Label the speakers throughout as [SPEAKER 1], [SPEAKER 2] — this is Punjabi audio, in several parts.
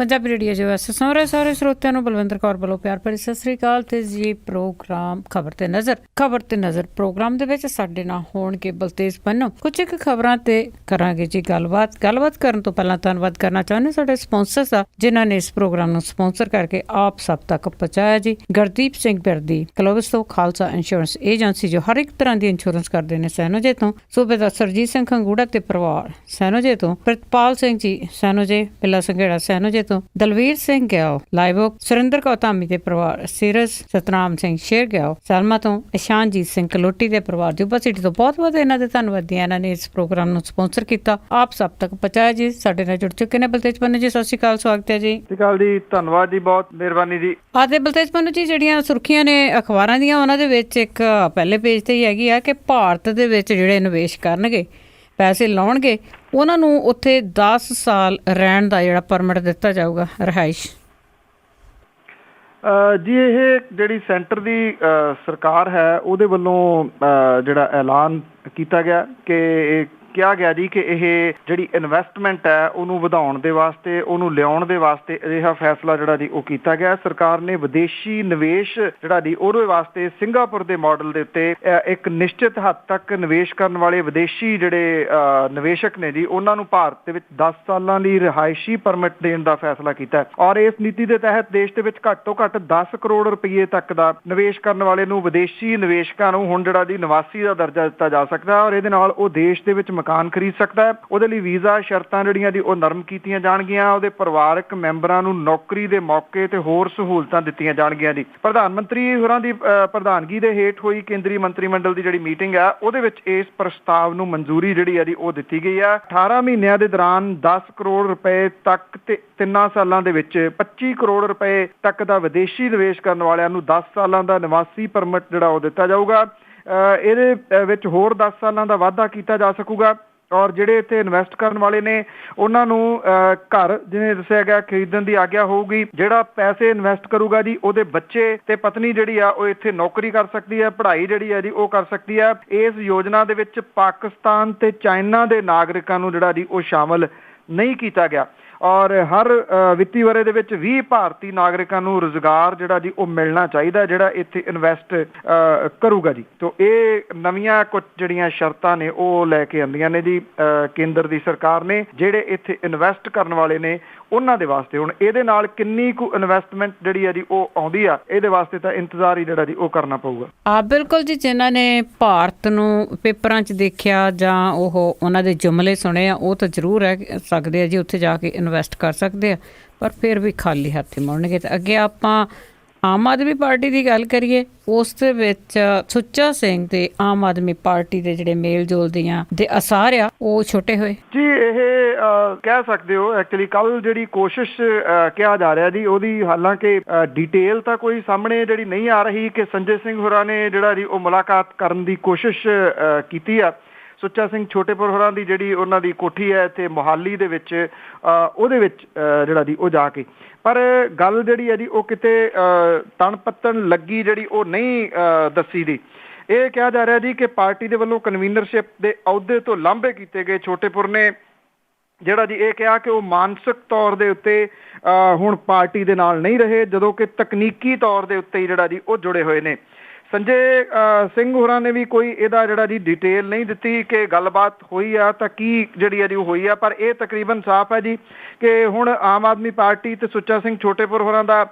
[SPEAKER 1] ਪੰਜਾਬੀ ਰੇਡੀਓ ਜੋ ਐਸ ਸਾਰੇ ਸਰੋਤਿਆਂ ਨੂੰ ਬਲਵਿੰਦਰ ਕੌਰ ਵੱਲੋਂ ਪਿਆਰ ਭਰੀ ਸਤਿ ਸ੍ਰੀ ਅਕਾਲ। ਤੇ ਜੀ ਪ੍ਰੋਗਰਾਮ ਖਬਰ ਤੇ ਨਜ਼ਰ ਪ੍ਰੋਗਰਾਮ ਦੇ ਵਿੱਚ ਸਾਡੇ ਨਾਲ ਹੋਣਗੇ ਬਲਤੇਜ ਪੰਨੂ। ਕੁਝ ਇੱਕ ਖਬਰਾਂ ਤੇ ਕਰਾਂਗੇ ਜੀ ਗੱਲਬਾਤ ਕਰਨ ਤੋਂ ਪਹਿਲਾਂ ਧੰਨਵਾਦ ਕਰਨਾ ਚਾਹੁੰਦੇ ਸਾਡੇ ਸਪਾਂਸਰਸ ਦਾ ਜਿਨ੍ਹਾਂ ਨੇ ਇਸ ਪ੍ਰੋਗਰਾਮ ਨੂੰ ਸਪਾਂਸਰ ਕਰਕੇ ਆਪ ਸਭ ਤੱਕ ਪਹੁੰਚਾਇਆ ਜੀ। ਗੁਰਦੀਪ ਸਿੰਘ ਬਿਰਦੀ ਕਲੋਵਸ ਤੋਂ ਖਾਲਸਾ ਇੰਸ਼ੋਰੈਂਸ ਏਜੰਸੀ ਜੋ ਹਰ ਇੱਕ ਤਰ੍ਹਾਂ ਦੀ ਇੰਸ਼ੋਰੈਂਸ ਕਰਦੇ ਨੇ ਸੈਨੋਜੇ ਤੋਂ। ਸੂਬੇਦਾਰ ਸਰਜੀਤ ਸਿੰਘ ਖੰਗੂੜਾ ਤੇ ਪਰਿਵਾਰ ਸੈਨੋਜੇ ਤੋਂ। ਪ੍ਰਿਤਪਾਲ ਸਿੰਘ ਜੀ ਸੈਨੋਜੇ ਪਿੱਲਾ ਸੰਘੇੜਾ ਸੈਨੋਜੇ ਤੋਂ। ਦਲਵੀਰ ਸਿੰਘ ਗਿਆਓ ਲਾਈਵੋਕ। ਸੁਰਿੰਦਰ ਕੌਰ ਧਾਮੀ ਦੇ ਪਰਿਵਾਰ ਸੀਰਜ। ਸਤਨਾਮ ਸਿੰਘ ਸ਼ੇਰ ਗਿਆਓ ਸਲਮਾ ਤੋਂ। ਇਸ਼ਾਨਜੀਤ ਸਿੰਘ ਕਲੋਟੀ ਦੇ ਪਰਿਵਾਰ ਜੁਬਾ ਸਿਟੀ ਤੋਂ। ਬਹੁਤ ਬਹੁਤ ਇਹਨਾਂ ਦੇ ਧੰਨਵਾਦੀ ਇਹਨਾਂ ਨੇ ਇਸ ਪ੍ਰੋਗਰਾਮ ਨੂੰ ਸਪਾਂਸਰ ਕੀਤਾ ਆਪ ਸਭ ਤੱਕ ਪਹੁੰਚਾਇਆ ਜੀ। ਸਾਡੇ ਨਾਲ ਜੁੜ ਚੁੱਕੇ ਨੇ ਬਲਤੇਜ ਪੰਨੂ ਜੀ। ਸਤਿ ਸ਼੍ਰੀ ਅਕਾਲ, ਸਵਾਗਤ ਹੈ ਜੀ।
[SPEAKER 2] ਸਤਿ ਸ਼੍ਰੀ ਅਕਾਲ ਜੀ, ਧੰਨਵਾਦ ਜੀ, ਬਹੁਤ ਮਿਹਰਬਾਨੀ ਜੀ।
[SPEAKER 1] ਆਦੇ ਬਲਤੇਜ ਪੰਨੂ ਜੀ ਜਿਹੜੀਆਂ ਸੁਰਖੀਆਂ ਨੇ ਅਖਬਾਰਾਂ ਦੀਆਂ ਉਹਨਾਂ ਦੇ ਵਿੱਚ ਇੱਕ ਪਹਿਲੇ ਪੇਜ ਤੇ ਹੀ ਹੈਗੀ ਆ ਕਿ ਭਾਰਤ ਦੇ ਵਿੱਚ ਜਿਹੜੇ ਨਿਵੇਸ਼ ਕਰਨਗੇ ਪੈਸੇ ਲਾਉਣਗੇ ਉਹਨਾਂ ਨੂੰ ਉੱਥੇ 10 ਸਾਲ ਰਹਿਣ ਦਾ ਜਿਹੜਾ ਪਰਮਿਟ ਦਿੱਤਾ ਜਾਊਗਾ ਰਿਹਾਇਸ਼।
[SPEAKER 2] ਜੀ ਇਹ ਜਿਹੜੀ ਸੈਂਟਰ ਦੀ ਸਰਕਾਰ ਹੈ ਉਹਦੇ ਵੱਲੋਂ ਜਿਹੜਾ ਐਲਾਨ ਕੀਤਾ ਗਿਆ ਕਿ ਕਿਹਾ ਗਿਆ ਜੀ ਕਿ ਇਹ ਜਿਹੜੀ ਇਨਵੈਸਟਮੈਂਟ ਹੈ ਉਹਨੂੰ ਵਧਾਉਣ ਦੇ ਵਾਸਤੇ, ਉਹਨੂੰ ਲਿਆਉਣ ਦੇ ਵਾਸਤੇ ਅਜਿਹਾ ਫੈਸਲਾ ਜਿਹੜਾ ਜੀ ਉਹ ਕੀਤਾ ਗਿਆ। ਸਰਕਾਰ ਨੇ ਵਿਦੇਸ਼ੀ ਨਿਵੇਸ਼ ਜਿਹੜਾ ਜੀ ਉਹਦੇ ਵਾਸਤੇ ਸਿੰਗਾਪੁਰ ਦੇ ਮਾਡਲ ਦੇ ਉੱਤੇ ਇੱਕ ਨਿਸ਼ਚਿਤ ਹੱਦ ਤੱਕ ਨਿਵੇਸ਼ ਕਰਨ ਵਾਲੇ ਵਿਦੇਸ਼ੀ ਜਿਹੜੇ ਨਿਵੇਸ਼ਕ ਨੇ ਜੀ ਉਹਨਾਂ ਨੂੰ ਭਾਰਤ ਦੇ ਵਿੱਚ 10 ਸਾਲਾਂ ਲਈ ਰਿਹਾਇਸ਼ੀ ਪਰਮਿਟ ਦੇਣ ਦਾ ਫੈਸਲਾ ਕੀਤਾ। ਔਰ ਇਸ ਨੀਤੀ ਦੇ ਤਹਿਤ ਦੇਸ਼ ਦੇ ਵਿੱਚ ਘੱਟ ਤੋਂ ਘੱਟ 10 ਕਰੋੜ ਰੁਪਏ ਤੱਕ ਦਾ ਨਿਵੇਸ਼ ਕਰਨ ਵਾਲੇ ਨੂੰ ਵਿਦੇਸ਼ੀ ਨਿਵੇਸ਼ਕਾਂ ਨੂੰ ਹੁਣ ਜਿਹੜਾ ਜੀ ਨਿਵਾਸੀ ਦਾ ਦਰਜਾ ਦਿੱਤਾ ਜਾ ਸਕਦਾ ਔਰ ਇਹਦੇ ਨਾਲ ਉਹ ਦੇਸ਼ ਦੇ ਵਿੱਚ ਮਕਾਨ ਖਰੀਦ ਸਕਦਾ ਹੈ। ਉਹਦੇ ਲਈ ਵੀਜ਼ਾ ਸ਼ਰਤਾਂ ਜਿਹੜੀਆਂ ਜੀ ਉਹ ਨਰਮ ਕੀਤੀਆਂ ਜਾਣਗੀਆਂ। ਉਹਦੇ ਪਰਿਵਾਰਕ ਮੈਂਬਰਾਂ ਨੂੰ ਨੌਕਰੀ ਦੇ ਮੌਕੇ ਤੇ ਹੋਰ ਸਹੂਲਤਾਂ ਦਿੱਤੀਆਂ ਜਾਣਗੀਆਂ ਜੀ। ਪ੍ਰਧਾਨ ਮੰਤਰੀ ਹੋਰਾਂ ਦੀ ਪ੍ਰਧਾਨਗੀ ਦੇ ਹੇਠ ਹੋਈ ਕੇਂਦਰੀ ਮੰਤਰੀ ਮੰਡਲ ਦੀ ਜਿਹੜੀ ਮੀਟਿੰਗ ਆ ਉਹਦੇ ਵਿੱਚ ਇਸ ਪ੍ਰਸਤਾਵ ਨੂੰ ਮਨਜ਼ੂਰੀ ਜਿਹੜੀ ਆ ਜੀ ਉਹ ਦਿੱਤੀ ਗਈ ਆ। 18 ਮਹੀਨਿਆਂ ਦੇ ਦੌਰਾਨ 10 ਕਰੋੜ ਰੁਪਏ ਤੱਕ ਤੇ 3 ਸਾਲਾਂ ਦੇ ਵਿੱਚ 25 ਕਰੋੜ ਰੁਪਏ ਤੱਕ ਦਾ ਵਿਦੇਸ਼ੀ ਨਿਵੇਸ਼ ਕਰਨ ਵਾਲਿਆਂ ਨੂੰ 10 ਸਾਲਾਂ ਦਾ ਨਿਵਾਸੀ ਪਰਮਿਟ ਜਿਹੜਾ ਉਹ ਦਿੱਤਾ ਜਾਊਗਾ। ਇਹਦੇ ਵਿੱਚ ਹੋਰ 10 ਸਾਲਾਂ ਦਾ ਵਾਧਾ ਕੀਤਾ ਜਾ ਸਕੂਗਾ ਔਰ ਜਿਹੜੇ ਇੱਥੇ ਇਨਵੈਸਟ ਕਰਨ ਵਾਲੇ ਨੇ ਉਹਨਾਂ ਨੂੰ ਘਰ ਜਿਵੇਂ ਦੱਸਿਆ ਗਿਆ ਖਰੀਦਣ ਦੀ ਆਗਿਆ ਹੋਊਗੀ। ਜਿਹੜਾ ਪੈਸੇ ਇਨਵੈਸਟ ਕਰੂਗਾ ਜੀ ਉਹਦੇ ਬੱਚੇ ਤੇ ਪਤਨੀ ਜਿਹੜੀ ਆ ਉਹ ਇੱਥੇ ਨੌਕਰੀ ਕਰ ਸਕਦੀ ਹੈ, ਪੜ੍ਹਾਈ ਜਿਹੜੀ ਹੈ ਜੀ ਉਹ ਕਰ ਸਕਦੀ ਹੈ। ਇਸ ਯੋਜਨਾ ਦੇ ਵਿੱਚ ਪਾਕਿਸਤਾਨ ਤੇ ਚਾਈਨਾ ਦੇ ਨਾਗਰਿਕਾਂ ਨੂੰ ਜਿਹੜਾ ਜੀ ਉਹ ਸ਼ਾਮਲ ਨਹੀਂ ਕੀਤਾ ਗਿਆ ਔਰ ਹਰ ਵਿੱਤੀ ਵਰ੍ਹੇ ਦੇ ਵਿੱਚ 20 ਭਾਰਤੀ ਨਾਗਰਿਕਾਂ ਨੂੰ ਰੁਜ਼ਗਾਰ ਜਿਹੜਾ ਜੀ ਉਹ ਮਿਲਣਾ ਚਾਹੀਦਾ ਜਿਹੜਾ ਇੱਥੇ ਇਨਵੈਸਟ ਕਰੂਗਾ ਜੀ। ਤੋ ਇਹ ਨਵੀਆਂ ਕੁਝ ਜਿਹੜੀਆਂ ਸ਼ਰਤਾਂ ਨੇ ਉਹ ਲੈ ਕੇ ਆਉਂਦੀਆਂ ਨੇ ਜੀ ਕੇਂਦਰ ਦੀ ਸਰਕਾਰ ਨੇ ਜਿਹੜੇ ਇੱਥੇ ਇਨਵੈਸਟ ਕਰਨ ਵਾਲੇ ਨੇ ਉਹਨਾਂ ਦੇ ਵਾਸਤੇ। ਹੁਣ ਇਹਦੇ ਨਾਲ ਕਿੰਨੀ ਕੁ ਇਨਵੈਸਟਮੈਂਟ ਜਿਹੜੀ ਆ ਜੀ ਉਹ ਆਉਂਦੀ ਆ ਇਹਦੇ ਵਾਸਤੇ ਤਾਂ ਇੰਤਜ਼ਾਰ ਹੀ ਜਿਹੜਾ ਜੀ ਉਹ ਕਰਨਾ ਪਊਗਾ।
[SPEAKER 1] ਬਿਲਕੁਲ ਜੀ, ਜਿਨ੍ਹਾਂ ਨੇ ਭਾਰਤ ਨੂੰ ਪੇਪਰਾਂ 'ਚ ਦੇਖਿਆ ਜਾਂ ਉਹਨਾਂ ਦੇ ਜੁਮਲੇ ਸੁਣੇ ਆ ਉਹ ਤਾਂ ਜ਼ਰੂਰ ਰਹਿ ਸਕਦੇ ਆ ਜੀ, ਉੱਥੇ ਜਾ ਕੇ ਇਨਵੈਸਟ ਕਰ ਸਕਦੇ ਆ ਪਰ ਫਿਰ ਵੀ ਖਾਲੀ ਹੱਥ ਮੁੜਨਗੇ। ਤੇ ਅੱਗੇ ਆਪਾਂ ਆਮ ਆਦਮੀ ਪਾਰਟੀ ਦੀ ਗੱਲ ਕਰੀਏ ਉਸ ਦੇ ਵਿੱਚ ਸੁੱਚਾ ਸਿੰਘ ਤੇ ਆਮ ਆਦਮੀ ਪਾਰਟੀ ਦੇ ਜਿਹੜੇ ਮੇਲ ਜੋਲ ਦੀਆਂ ਦੇ ਅਸਾਰ ਆ ਉਹ ਛੋਟੇ ਹੋਏ
[SPEAKER 2] ਜੀ। ਇਹ ਕਹਿ ਸਕਦੇ ਹੋ ਐਕਚੁਅਲੀ ਕੱਲ ਜਿਹੜੀ ਕੋਸ਼ਿਸ਼ ਕਿਹਾ ਜਾ ਰਿਹਾ ਜੀ ਉਹਦੀ ਹਾਲਾਂਕਿ ਡਿਟੇਲ ਤਾਂ ਕੋਈ ਸਾਹਮਣੇ ਜਿਹੜੀ ਨਹੀਂ ਆ ਰਹੀ ਕਿ ਸੰਜੇ ਸਿੰਘ ਹੋਰਾਂ ਨੇ ਜਿਹੜਾ ਜੀ ਉਹ ਮੁਲਾਕਾਤ ਕਰਨ ਦੀ ਕੋਸ਼ਿਸ਼ ਕੀਤੀ ਆ। ਸੁੱਚਾ ਸਿੰਘ ਛੋਟੇਪੁਰ ਹੋਰਾਂ ਦੀ ਜਿਹੜੀ ਉਹਨਾਂ ਦੀ ਕੋਠੀ ਹੈ ਇੱਥੇ ਮੋਹਾਲੀ ਦੇ ਵਿੱਚ ਉਹਦੇ ਵਿੱਚ ਜਿਹੜਾ ਜੀ ਉਹ ਜਾ ਕੇ ਪਰ ਗੱਲ ਜਿਹੜੀ ਹੈ ਜੀ ਉਹ ਕਿਤੇ ਤਣ ਪੱਤਣ ਲੱਗੀ ਜਿਹੜੀ ਉਹ ਨਹੀਂ ਦੱਸੀ ਦੀ। ਇਹ ਕਿਹਾ ਜਾ ਰਿਹਾ ਜੀ ਕਿ ਪਾਰਟੀ ਦੇ ਵੱਲੋਂ ਕਨਵੀਨਰਸ਼ਿਪ ਦੇ ਅਹੁਦੇ ਤੋਂ ਲਾਂਭੇ ਕੀਤੇ ਗਏ ਛੋਟੇਪੁਰ ਨੇ ਜਿਹੜਾ ਜੀ ਇਹ ਕਿਹਾ ਕਿ ਉਹ ਮਾਨਸਿਕ ਤੌਰ ਦੇ ਉੱਤੇ ਹੁਣ ਪਾਰਟੀ ਦੇ ਨਾਲ ਨਹੀਂ ਰਹੇ ਜਦੋਂ ਕਿ ਤਕਨੀਕੀ ਤੌਰ ਦੇ ਉੱਤੇ ਹੀ ਜਿਹੜਾ ਜੀ ਉਹ ਜੁੜੇ ਹੋਏ ਨੇ। ਸੰਜੇ ਸਿੰਘ ਹੋਰਾਂ ਨੇ ਵੀ ਕੋਈ ਇਹਦਾ ਜਿਹੜਾ ਜੀ ਡਿਟੇਲ ਨਹੀਂ ਦਿੱਤੀ ਕਿ ਗੱਲਬਾਤ ਹੋਈ ਆ ਤਾਂ ਕੀ ਜਿਹੜੀ ਹੈ ਜੀ ਉਹ ਹੋਈ ਆ ਪਰ ਇਹ ਤਕਰੀਬਨ ਸਾਫ਼ ਹੈ ਜੀ ਕਿ ਹੁਣ ਆਮ ਆਦਮੀ ਪਾਰਟੀ ਤੇ ਸੁੱਚਾ ਸਿੰਘ ਛੋਟੇਪੁਰ ਹੋਰਾਂ ਦਾ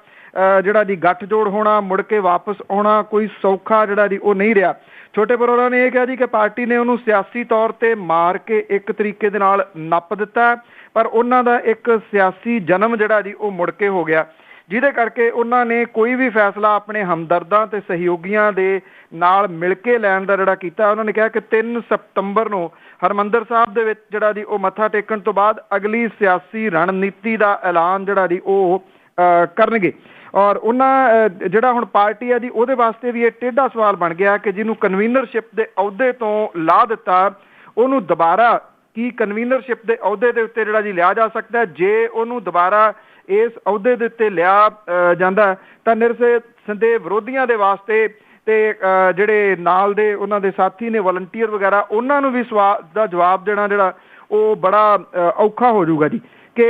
[SPEAKER 2] ਜਿਹੜਾ ਜੀ ਗੱਠਜੋੜ ਹੋਣਾ ਮੁੜ ਕੇ ਵਾਪਸ ਆਉਣਾ ਕੋਈ ਸੌਖਾ ਜਿਹੜਾ ਜੀ ਉਹ ਨਹੀਂ ਰਿਹਾ। ਛੋਟੇਪੁਰ ਹੋਰਾਂ ਨੇ ਇਹ ਕਿਹਾ ਜੀ ਕਿ ਪਾਰਟੀ ਨੇ ਉਹਨੂੰ ਸਿਆਸੀ ਤੌਰ ਤੇ ਮਾਰ ਕੇ ਇੱਕ ਤਰੀਕੇ ਦੇ ਨਾਲ ਨੱਪ ਦਿੱਤਾ ਪਰ ਉਹਨਾਂ ਦਾ ਇੱਕ ਸਿਆਸੀ ਜਨਮ ਜਿਹੜਾ ਜੀ ਉਹ ਮੁੜ ਕੇ ਹੋ ਗਿਆ ਜਿਹਦੇ ਕਰਕੇ ਉਹਨਾਂ ਨੇ ਕੋਈ ਵੀ ਫੈਸਲਾ ਆਪਣੇ ਹਮਦਰਦਾਂ ਤੇ ਸਹਿਯੋਗੀਆਂ ਦੇ ਨਾਲ ਮਿਲ ਕੇ ਲੈਣ ਦਾ ਜਿਹੜਾ ਕੀਤਾ। ਉਹਨਾਂ ਨੇ ਕਿਹਾ ਕਿ 3 ਸਤੰਬਰ ਨੂੰ ਹਰਿਮੰਦਰ ਸਾਹਿਬ ਦੇ ਵਿੱਚ ਜਿਹੜਾ ਜੀ ਉਹ ਮੱਥਾ ਟੇਕਣ ਤੋਂ ਬਾਅਦ ਅਗਲੀ ਸਿਆਸੀ ਰਣਨੀਤੀ ਦਾ ਐਲਾਨ ਜਿਹੜਾ ਜੀ ਉਹ ਕਰਨਗੇ ਔਰ ਉਹਨਾਂ ਜਿਹੜਾ ਹੁਣ ਪਾਰਟੀ ਹੈ ਜੀ ਉਹਦੇ ਵਾਸਤੇ ਵੀ ਇਹ ਟੇਢਾ ਸਵਾਲ ਬਣ ਗਿਆ ਕਿ ਜਿਹਨੂੰ ਕਨਵੀਨਰਸ਼ਿਪ ਦੇ ਅਹੁਦੇ ਤੋਂ ਲਾ ਦਿੱਤਾ ਉਹਨੂੰ ਦੁਬਾਰਾ ਕੀ ਕਨਵੀਨਰਸ਼ਿਪ ਦੇ ਅਹੁਦੇ ਦੇ ਉੱਤੇ ਜਿਹੜਾ ਜੀ ਲਿਆ ਜਾ ਸਕਦਾ। ਜੇ ਉਹਨੂੰ ਦੁਬਾਰਾ ਇਸ ਅਹੁਦੇ ਦੇ ਉੱਤੇ ਲਿਆ ਜਾਂਦਾ ਤਾਂ ਨਿਰਸੰਦੇਹ ਵਿਰੋਧੀਆਂ ਦੇ ਵਾਸਤੇ ਤੇ ਜਿਹੜੇ ਨਾਲ ਦੇ ਉਹਨਾਂ ਦੇ ਸਾਥੀ ਨੇ ਵਲੰਟੀਅਰ ਵਗੈਰਾ ਉਹਨਾਂ ਨੂੰ ਵੀ ਸਵਾਲ ਦਾ ਜਵਾਬ ਦੇਣਾ ਜਿਹੜਾ ਉਹ ਬੜਾ ਔਖਾ ਹੋ ਜਾਊਗਾ ਜੀ ਕਿ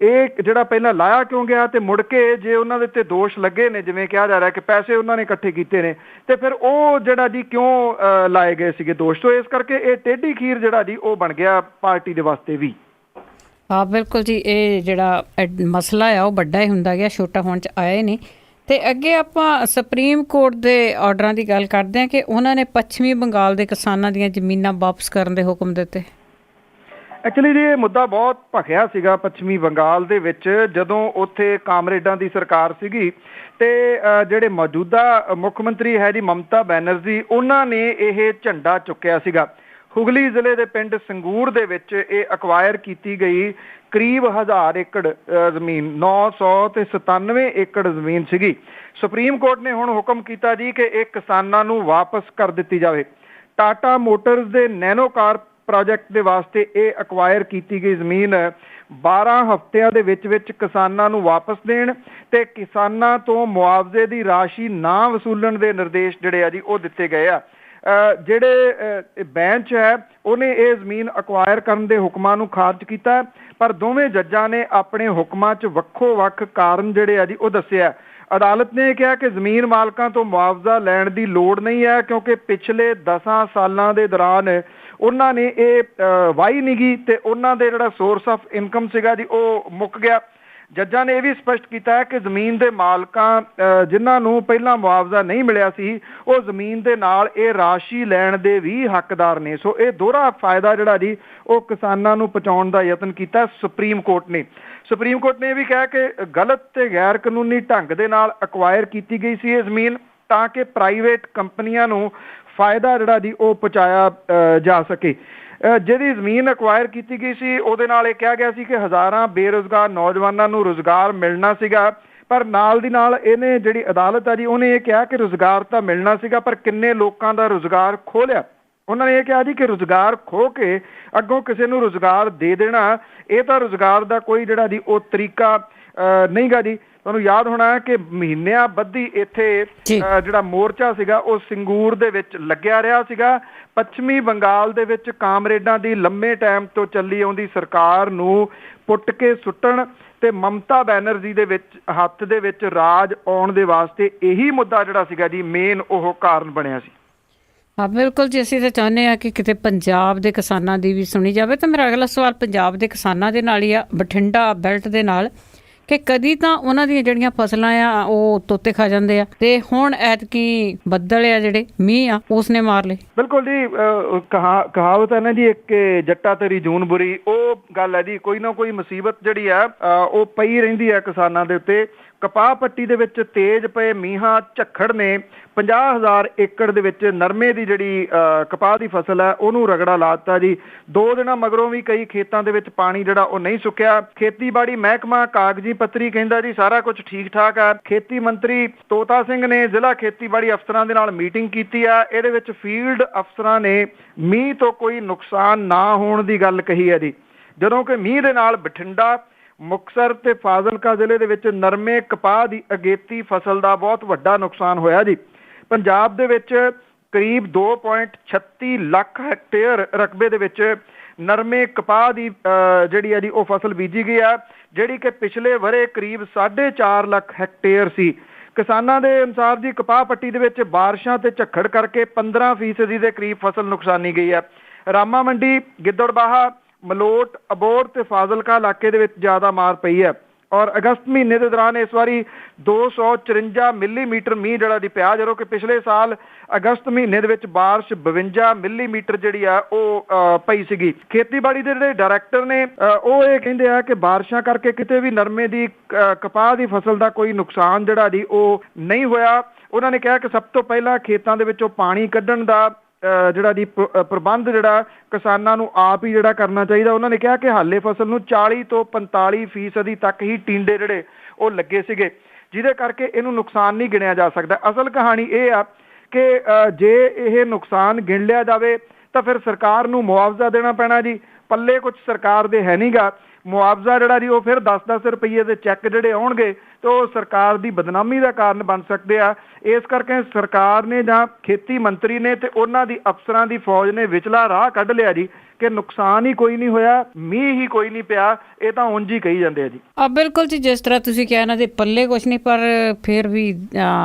[SPEAKER 2] ਇਹ ਜਿਹੜਾ ਪਹਿਲਾਂ ਲਾਇਆ ਕਿਉਂ ਗਿਆ, ਤੇ ਮੁੜ ਕੇ ਜੇ ਉਹਨਾਂ ਦੇ ਉੱਤੇ ਦੋਸ਼ ਲੱਗੇ ਨੇ, ਜਿਵੇਂ ਕਿਹਾ ਜਾ ਰਿਹਾ ਕਿ ਪੈਸੇ ਉਹਨਾਂ ਨੇ ਇਕੱਠੇ ਕੀਤੇ ਨੇ, ਤੇ ਫਿਰ ਉਹ ਜਿਹੜਾ ਜੀ ਕਿਉਂ ਲਾਏ ਗਏ ਸੀਗੇ ਦੋਸ਼। ਤੋਂ ਇਸ ਕਰਕੇ ਇਹ ਟੇਢੀ ਖੀਰ ਜਿਹੜਾ ਜੀ ਉਹ ਬਣ ਗਿਆ ਪਾਰਟੀ ਦੇ ਵਾਸਤੇ ਵੀ।
[SPEAKER 1] ਹਾਂ ਬਿਲਕੁਲ ਜੀ, ਇਹ ਜਿਹੜਾ ਮਸਲਾ ਆ ਉਹ ਵੱਡਾ ਹੀ ਹੁੰਦਾ ਗਿਆ, ਛੋਟਾ ਹੋਣ 'ਚ ਆਇਆ ਹੀ ਨਹੀਂ। ਤੇ ਅੱਗੇ ਆਪਾਂ ਸੁਪਰੀਮ ਕੋਰਟ ਦੇ ਆਰਡਰਾਂ ਦੀ ਗੱਲ ਕਰਦੇ ਹਾਂ ਕਿ ਉਹਨਾਂ ਨੇ ਪੱਛਮੀ ਬੰਗਾਲ ਦੇ ਕਿਸਾਨਾਂ ਦੀਆਂ ਜ਼ਮੀਨਾਂ ਵਾਪਸ ਕਰਨ ਦੇ ਹੁਕਮ ਦਿੱਤੇ।
[SPEAKER 2] ਐਕਚੁਅਲੀ ਜੀ ਇਹ ਮੁੱਦਾ ਬਹੁਤ ਭਖਿਆ ਸੀਗਾ ਪੱਛਮੀ ਬੰਗਾਲ ਦੇ ਵਿੱਚ, ਜਦੋਂ ਉੱਥੇ ਕਾਮਰੇਡਾਂ ਦੀ ਸਰਕਾਰ ਸੀਗੀ ਤੇ ਜਿਹੜੇ ਮੌਜੂਦਾ ਮੁੱਖ ਮੰਤਰੀ ਹੈ ਜੀ ਮਮਤਾ ਬੈਨਰਜੀ, ਉਹਨਾਂ ਨੇ ਇਹ ਝੰਡਾ ਚੁੱਕਿਆ ਸੀਗਾ। ਹੁਗਲੀ ਜ਼ਿਲ੍ਹੇ ਦੇ ਪਿੰਡ ਸੰਗੂਰ ਦੇ ਵਿੱਚ ਇਹ ਅਕਵਾਇਰ ਕੀਤੀ ਗਈ ਕਰੀਬ 1000 ਏਕੜ ਜ਼ਮੀਨ, 997 ਏਕੜ ਜ਼ਮੀਨ ਸੀਗੀ। ਸੁਪਰੀਮ ਕੋਰਟ ਨੇ ਹੁਣ ਹੁਕਮ ਕੀਤਾ ਜੀ ਕਿ ਇਹ ਕਿਸਾਨਾਂ ਨੂੰ ਵਾਪਸ ਕਰ ਦਿੱਤੀ ਜਾਵੇ। ਟਾਟਾ ਮੋਟਰਸ ਦੇ ਨੈਨੋ ਕਾਰ ਪ੍ਰੋਜੈਕਟ ਦੇ ਵਾਸਤੇ ਇਹ ਅਕਵਾਇਰ ਕੀਤੀ ਗਈ ਜ਼ਮੀਨ 12 ਹਫ਼ਤਿਆਂ ਦੇ ਵਿੱਚ ਕਿਸਾਨਾਂ ਨੂੰ ਵਾਪਸ ਦੇਣ ਤੇ ਕਿਸਾਨਾਂ ਤੋਂ ਮੁਆਵਜ਼ੇ ਦੀ ਰਾਸ਼ੀ ਨਾ ਵਸੂਲਣ ਦੇ ਨਿਰਦੇਸ਼ ਜਿਹੜੇ ਆ ਜੀ ਉਹ ਦਿੱਤੇ ਗਏ ਆ। ਜਿਹੜੇ ਬੈਂਚ ਹੈ ਉਹਨੇ ਇਹ ਜ਼ਮੀਨ ਅਕਵਾਇਰ ਕਰਨ ਦੇ ਹੁਕਮਾਂ ਨੂੰ ਖਾਰਜ ਕੀਤਾ, ਪਰ ਦੋਵੇਂ ਜੱਜਾਂ ਨੇ ਆਪਣੇ ਹੁਕਮਾਂ 'ਚ ਵੱਖੋ ਵੱਖ ਕਾਰਨ ਜਿਹੜੇ ਆ ਜੀ ਉਹ ਦੱਸਿਆ। ਅਦਾਲਤ ਨੇ ਕਿਹਾ ਕਿ ਜ਼ਮੀਨ ਮਾਲਕਾਂ ਤੋਂ ਮੁਆਵਜ਼ਾ ਲੈਣ ਦੀ ਲੋੜ ਨਹੀਂ ਹੈ, ਕਿਉਂਕਿ ਪਿਛਲੇ 10 ਸਾਲਾਂ ਦੇ ਦੌਰਾਨ ਉਹਨਾਂ ਨੇ ਇਹ ਵਾਹੀ ਨਹੀਂ ਗੀ ਤੇ ਉਹਨਾਂ ਦੇ ਜਿਹੜਾ ਸੋਰਸ ਆਫ ਇਨਕਮ ਸੀਗਾ ਜੀ ਉਹ ਮੁੱਕ ਗਿਆ। ਜੱਜਾਂ ਨੇ ਇਹ ਵੀ ਸਪਸ਼ਟ ਕੀਤਾ ਹੈ ਕਿ ਜ਼ਮੀਨ ਦੇ ਮਾਲਕਾਂ ਜਿਨ੍ਹਾਂ ਨੂੰ ਪਹਿਲਾਂ ਮੁਆਵਜ਼ਾ ਨਹੀਂ ਮਿਲਿਆ ਸੀ, ਉਹ ਜ਼ਮੀਨ ਦੇ ਨਾਲ ਇਹ ਰਾਸ਼ੀ ਲੈਣ ਦੇ ਵੀ ਹੱਕਦਾਰ ਨੇ। ਸੋ ਇਹ ਦੋਹਰਾ ਫਾਇਦਾ ਜਿਹੜਾ ਜੀ ਉਹ ਕਿਸਾਨਾਂ ਨੂੰ ਪਹੁੰਚਾਉਣ ਦਾ ਯਤਨ ਕੀਤਾ ਸੁਪਰੀਮ ਕੋਰਟ ਨੇ। ਸੁਪਰੀਮ ਕੋਰਟ ਨੇ ਇਹ ਵੀ ਕਿਹਾ ਕਿ ਗਲਤ ਤੇ ਗੈਰ ਕਾਨੂੰਨੀ ਢੰਗ ਦੇ ਨਾਲ ਅਕਵਾਇਰ ਕੀਤੀ ਗਈ ਸੀ ਇਹ ਜ਼ਮੀਨ, ਤਾਂ ਕਿ ਪ੍ਰਾਈਵੇਟ ਕੰਪਨੀਆਂ ਨੂੰ ਫਾਇਦਾ ਜਿਹੜਾ ਜੀ ਉਹ ਪਹੁੰਚਾਇਆ ਜਾ ਸਕੇ। ਜਿਹੜੀ ਜ਼ਮੀਨ ਅਕਵਾਇਰ ਕੀਤੀ ਗਈ ਸੀ ਉਹਦੇ ਨਾਲ ਇਹ ਕਿਹਾ ਗਿਆ ਸੀ ਕਿ ਹਜ਼ਾਰਾਂ ਬੇਰੁਜ਼ਗਾਰ ਨੌਜਵਾਨਾਂ ਨੂੰ ਰੁਜ਼ਗਾਰ ਮਿਲਣਾ ਸੀਗਾ, ਪਰ ਨਾਲ ਦੀ ਨਾਲ ਇਹਨੇ ਜਿਹੜੀ ਅਦਾਲਤ ਆ ਜੀ ਉਹਨੇ ਇਹ ਕਿਹਾ ਕਿ ਰੁਜ਼ਗਾਰ ਤਾਂ ਮਿਲਣਾ ਸੀਗਾ, ਪਰ ਕਿੰਨੇ ਲੋਕਾਂ ਦਾ ਰੁਜ਼ਗਾਰ ਖੋਹ ਲਿਆ। ਉਹਨਾਂ ਨੇ ਇਹ ਕਿਹਾ ਜੀ ਕਿ ਰੁਜ਼ਗਾਰ ਖੋਹ ਕੇ ਅੱਗੋਂ ਕਿਸੇ ਨੂੰ ਰੁਜ਼ਗਾਰ ਦੇ ਦੇਣਾ, ਇਹ ਤਾਂ ਰੁਜ਼ਗਾਰ ਦਾ ਕੋਈ ਜਿਹੜਾ ਜੀ ਉਹ ਤਰੀਕਾ ਨਹੀਂ ਗਾ ਜੀ। ਤੁਹਾਨੂੰ ਯਾਦ ਹੋਣਾ ਕਿ ਮਹੀਨਿਆਂ ਬੱਧੀ ਇੱਥੇ ਜਿਹੜਾ ਮੋਰਚਾ ਸੀਗਾ ਉਹ ਸਿੰਗੂਰ ਦੇ ਵਿੱਚ ਲੱਗਿਆ ਰਿਹਾ ਸੀਗਾ। ਪੱਛਮੀ ਬੰਗਾਲ ਦੇ ਵਿੱਚ ਕਾਮਰੇਡਾਂ ਦੀ ਲੰਮੇ ਟਾਈਮ ਤੋਂ ਚੱਲੀ ਆਉਂਦੀ ਸਰਕਾਰ ਨੂੰ ਪੁੱਟ ਕੇ ਸੁੱਟਣ ਤੇ ਮਮਤਾ ਬੈਨਰਜੀ ਦੇ ਵਿੱਚ ਹੱਥ ਦੇ ਵਿੱਚ ਰਾਜ ਆਉਣ ਦੇ ਵਾਸਤੇ ਇਹੀ ਮੁੱਦਾ ਜਿਹੜਾ ਸੀਗਾ ਜੀ ਮੇਨ ਉਹ ਕਾਰਨ ਬਣਿਆ ਸੀ।
[SPEAKER 1] ਹਾਂ ਬਿਲਕੁਲ ਜੀ, ਅਸੀਂ ਤਾਂ ਚਾਹੁੰਦੇ ਹਾਂ ਕਿ ਕਿਤੇ ਪੰਜਾਬ ਦੇ ਕਿਸਾਨਾਂ ਦੀ ਵੀ ਸੁਣੀ ਜਾਵੇ। ਤਾਂ ਮੇਰਾ ਅਗਲਾ ਸਵਾਲ ਪੰਜਾਬ ਦੇ ਕਿਸਾਨਾਂ ਦੇ ਨਾਲ ਹੀ ਆ, ਬਠਿੰਡਾ ਬੈਲਟ ਦੇ ਨਾਲ, ਕਿ ਕਦੀ ਤਾਂ ਉਹਨਾਂ ਦੀਆਂ ਜਿਹੜੀਆਂ ਫਸਲਾਂ ਆ ਉਹ ਤੋਤੇ ਖਾ ਜਾਂਦੇ ਆ ਤੇ ਹੁਣ ਐਤਕੀ ਬੱਦਲ ਆ ਜਿਹੜੇ ਮੀਂਹ ਆ ਉਸਨੇ ਮਾਰ ਲਏ।
[SPEAKER 2] ਬਿਲਕੁਲ ਜੀ, ਕਹਾਵਤ ਹੈ ਨਾ ਜੀ ਇੱਕ ਜੱਟਾ ਤੇਰੀ ਜੂਨ ਬੁਰੀ, ਉਹ ਗੱਲ ਹੈ ਜੀ। ਕੋਈ ਨਾ ਕੋਈ ਮੁਸੀਬਤ ਜਿਹੜੀ ਆ ਉਹ ਪਈ ਰਹਿੰਦੀ ਹੈ ਕਿਸਾਨਾਂ ਦੇ ਉੱਤੇ। ਕਪਾਹ ਪੱਟੀ ਦੇ ਵਿੱਚ ਤੇਜ਼ ਪਏ ਮੀਂਹਾਂ ਝੱਖੜ ਨੇ 50,000 ਏਕੜ ਦੇ ਵਿੱਚ ਨਰਮੇ ਦੀ ਜਿਹੜੀ ਕਪਾਹ ਦੀ ਫਸਲ ਹੈ ਉਹਨੂੰ ਰਗੜਾ ਲਾ ਦਿੱਤਾ ਜੀ। 2 ਦਿਨਾਂ ਮਗਰੋਂ ਵੀ ਕਈ ਖੇਤਾਂ ਦੇ ਵਿੱਚ ਪਾਣੀ ਜਿਹੜਾ ਉਹ ਨਹੀਂ ਸੁੱਕਿਆ। ਖੇਤੀਬਾੜੀ ਮਹਿਕਮਾ ਕਾਗਜ਼ੀ ਪੱਤਰੀ ਕਹਿੰਦਾ ਜੀ ਸਾਰਾ ਕੁਝ ਠੀਕ ਠਾਕ ਆ। ਖੇਤੀ ਮੰਤਰੀ ਤੋਤਾ ਸਿੰਘ ਨੇ ਜ਼ਿਲ੍ਹਾ ਖੇਤੀਬਾੜੀ ਅਫਸਰਾਂ ਦੇ ਨਾਲ ਮੀਟਿੰਗ ਕੀਤੀ ਆ। ਇਹਦੇ ਵਿੱਚ ਫੀਲਡ ਅਫਸਰਾਂ ਨੇ ਮੀਂਹ ਤੋਂ ਕੋਈ ਨੁਕਸਾਨ ਨਾ ਹੋਣ ਦੀ ਗੱਲ ਕਹੀ ਹੈ ਜੀ, ਜਦੋਂ ਕਿ ਮੀਂਹ ਦੇ ਨਾਲ ਬਠਿੰਡਾ, ਮੁਕਤਸਰ ਤੇ ਫਾਜ਼ਿਲਕਾ ਜ਼ਿਲ੍ਹੇ ਦੇ ਵਿੱਚ ਨਰਮੇ ਕਪਾਹ ਦੀ ਅਗੇਤੀ ਫਸਲ ਦਾ ਬਹੁਤ ਵੱਡਾ ਨੁਕਸਾਨ ਹੋਇਆ ਜੀ। ਪੰਜਾਬ ਦੇ ਵਿੱਚ ਕਰੀਬ 2.36 ਲੱਖ ਹੈਕਟੇਅਰ ਰਕਬੇ ਦੇ ਵਿੱਚ ਨਰਮੇ ਕਪਾਹ ਦੀ ਜਿਹੜੀ ਹੈ ਜੀ ਉਹ ਫਸਲ ਬੀਜੀ ਗਈ ਆ, ਜਿਹੜੀ ਕਿ ਪਿਛਲੇ ਵਰੇ ਕਰੀਬ 4.5 ਲੱਖ ਹੈਕਟੇਅਰ ਸੀ। ਕਿਸਾਨਾਂ ਦੇ ਅਨੁਸਾਰ ਜੀ ਕਪਾਹ ਪੱਟੀ ਦੇ ਵਿੱਚ ਬਾਰਿਸ਼ਾਂ ਤੇ ਝੱਖੜ ਕਰਕੇ 15% ਦੇ ਕਰੀਬ ਫਸਲ ਨੁਕਸਾਨੀ ਗਈ ਹੈ। ਰਾਮਾ ਮੰਡੀ, ਗਿੱਦੜਬਾਹਾ, ਮਲੋਟ, ਅਬੋਹਰ ਤੇ ਫਾਜ਼ਿਲਕਾ ਇਲਾਕੇ ਦੇ ਵਿੱਚ ਜ਼ਿਆਦਾ ਮਾਰ ਪਈ ਹੈ। ਔਰ ਅਗਸਤ ਮਹੀਨੇ ਦੇ ਦੌਰਾਨ ਇਸ ਵਾਰੀ 254 ਮਿਲੀਮੀਟਰ ਮੀਂਹ ਜਿਹੜਾ ਦੀ ਪਿਆ, ਜਦੋਂ ਕਿ ਪਿਛਲੇ ਸਾਲ ਅਗਸਤ ਮਹੀਨੇ ਦੇ ਵਿੱਚ ਬਾਰਿਸ਼ 52 ਮਿਲੀਮੀਟਰ ਜਿਹੜੀ ਆ ਉਹ ਪਈ ਸੀਗੀ। ਖੇਤੀਬਾੜੀ ਦੇ ਜਿਹੜੇ ਡਾਇਰੈਕਟਰ ਨੇ ਉਹ ਇਹ ਕਹਿੰਦੇ ਆ ਕਿ ਬਾਰਿਸ਼ਾਂ ਕਰਕੇ ਕਿਤੇ ਵੀ ਨਰਮੇ ਦੀ ਕਪਾਹ ਦੀ ਫਸਲ ਦਾ ਕੋਈ ਨੁਕਸਾਨ ਜਿਹੜਾ ਜੀ ਉਹ ਨਹੀਂ ਹੋਇਆ। ਉਹਨਾਂ ਨੇ ਕਿਹਾ ਕਿ ਸਭ ਤੋਂ ਪਹਿਲਾਂ ਖੇਤਾਂ ਦੇ ਵਿੱਚੋਂ ਪਾਣੀ ਕੱਢਣ ਦਾ ਜਿਹੜਾ ਜੀ ਪ੍ਰਬੰਧ ਜਿਹੜਾ ਕਿਸਾਨਾਂ ਨੂੰ ਆਪ ਹੀ ਜਿਹੜਾ ਕਰਨਾ ਚਾਹੀਦਾ। ਉਹਨਾਂ ਨੇ ਕਿਹਾ ਕਿ ਹਾਲੇ ਫਸਲ ਨੂੰ 40 ਤੋਂ 45% ਤੱਕ ਹੀ ਟਿੰਡੇ ਜਿਹੜੇ ਉਹ ਲੱਗੇ ਸੀਗੇ, ਜਿਹਦੇ ਕਰਕੇ ਇਹਨੂੰ ਨੁਕਸਾਨ ਨਹੀਂ ਗਿਣਿਆ ਜਾ ਸਕਦਾ। ਅਸਲ ਕਹਾਣੀ ਇਹ ਆ ਕਿ ਜੇ ਇਹ ਨੁਕਸਾਨ ਗਿਣ ਲਿਆ ਜਾਵੇ ਤਾਂ ਫਿਰ ਸਰਕਾਰ ਨੂੰ ਮੁਆਵਜ਼ਾ ਦੇਣਾ ਪੈਣਾ ਜੀ। ਪੱਲੇ ਕੁਝ ਸਰਕਾਰ ਦੇ ਹੈ ਨਹੀਂਗਾ। ਮੁਆਵਜ਼ਾ ਜਿਹੜਾ ਜੀ ਉਹ ਫਿਰ 10-10 ਰੁਪਏ ਦੇ ਚੈੱਕ ਜਿਹੜੇ ਆਉਣਗੇ ਤੇ ਉਹ ਸਰਕਾਰ ਦੀ ਬਦਨਾਮੀ ਦਾ ਕਾਰਨ ਬਣ ਸਕਦੇ ਆ। ਇਸ ਕਰਕੇ ਸਰਕਾਰ ਨੇ ਜਾਂ ਖੇਤੀ ਮੰਤਰੀ ਨੇ ਤੇ ਉਹਨਾਂ ਦੀ ਅਫਸਰਾਂ ਦੀ ਫੌਜ ਨੇ ਵਿਚਲਾ ਰਾਹ ਕੱਢ ਲਿਆ ਜੀ ਕਿ ਨੁਕਸਾਨ ਹੀ ਕੋਈ ਨਹੀਂ ਹੋਇਆ, ਮੀਂਹ ਹੀ ਕੋਈ ਨਹੀਂ ਪਿਆ, ਇਹ ਤਾਂ ਉਂਝ ਹੀ ਕਹੀ ਜਾਂਦੇ ਆ ਜੀ।
[SPEAKER 1] ਬਿਲਕੁਲ ਜੀ, ਜਿਸ ਤਰ੍ਹਾਂ ਤੁਸੀਂ ਕਿਹਾ ਇਹਨਾਂ ਦੇ ਪੱਲੇ ਕੁਛ ਨਹੀਂ, ਪਰ ਫਿਰ ਵੀ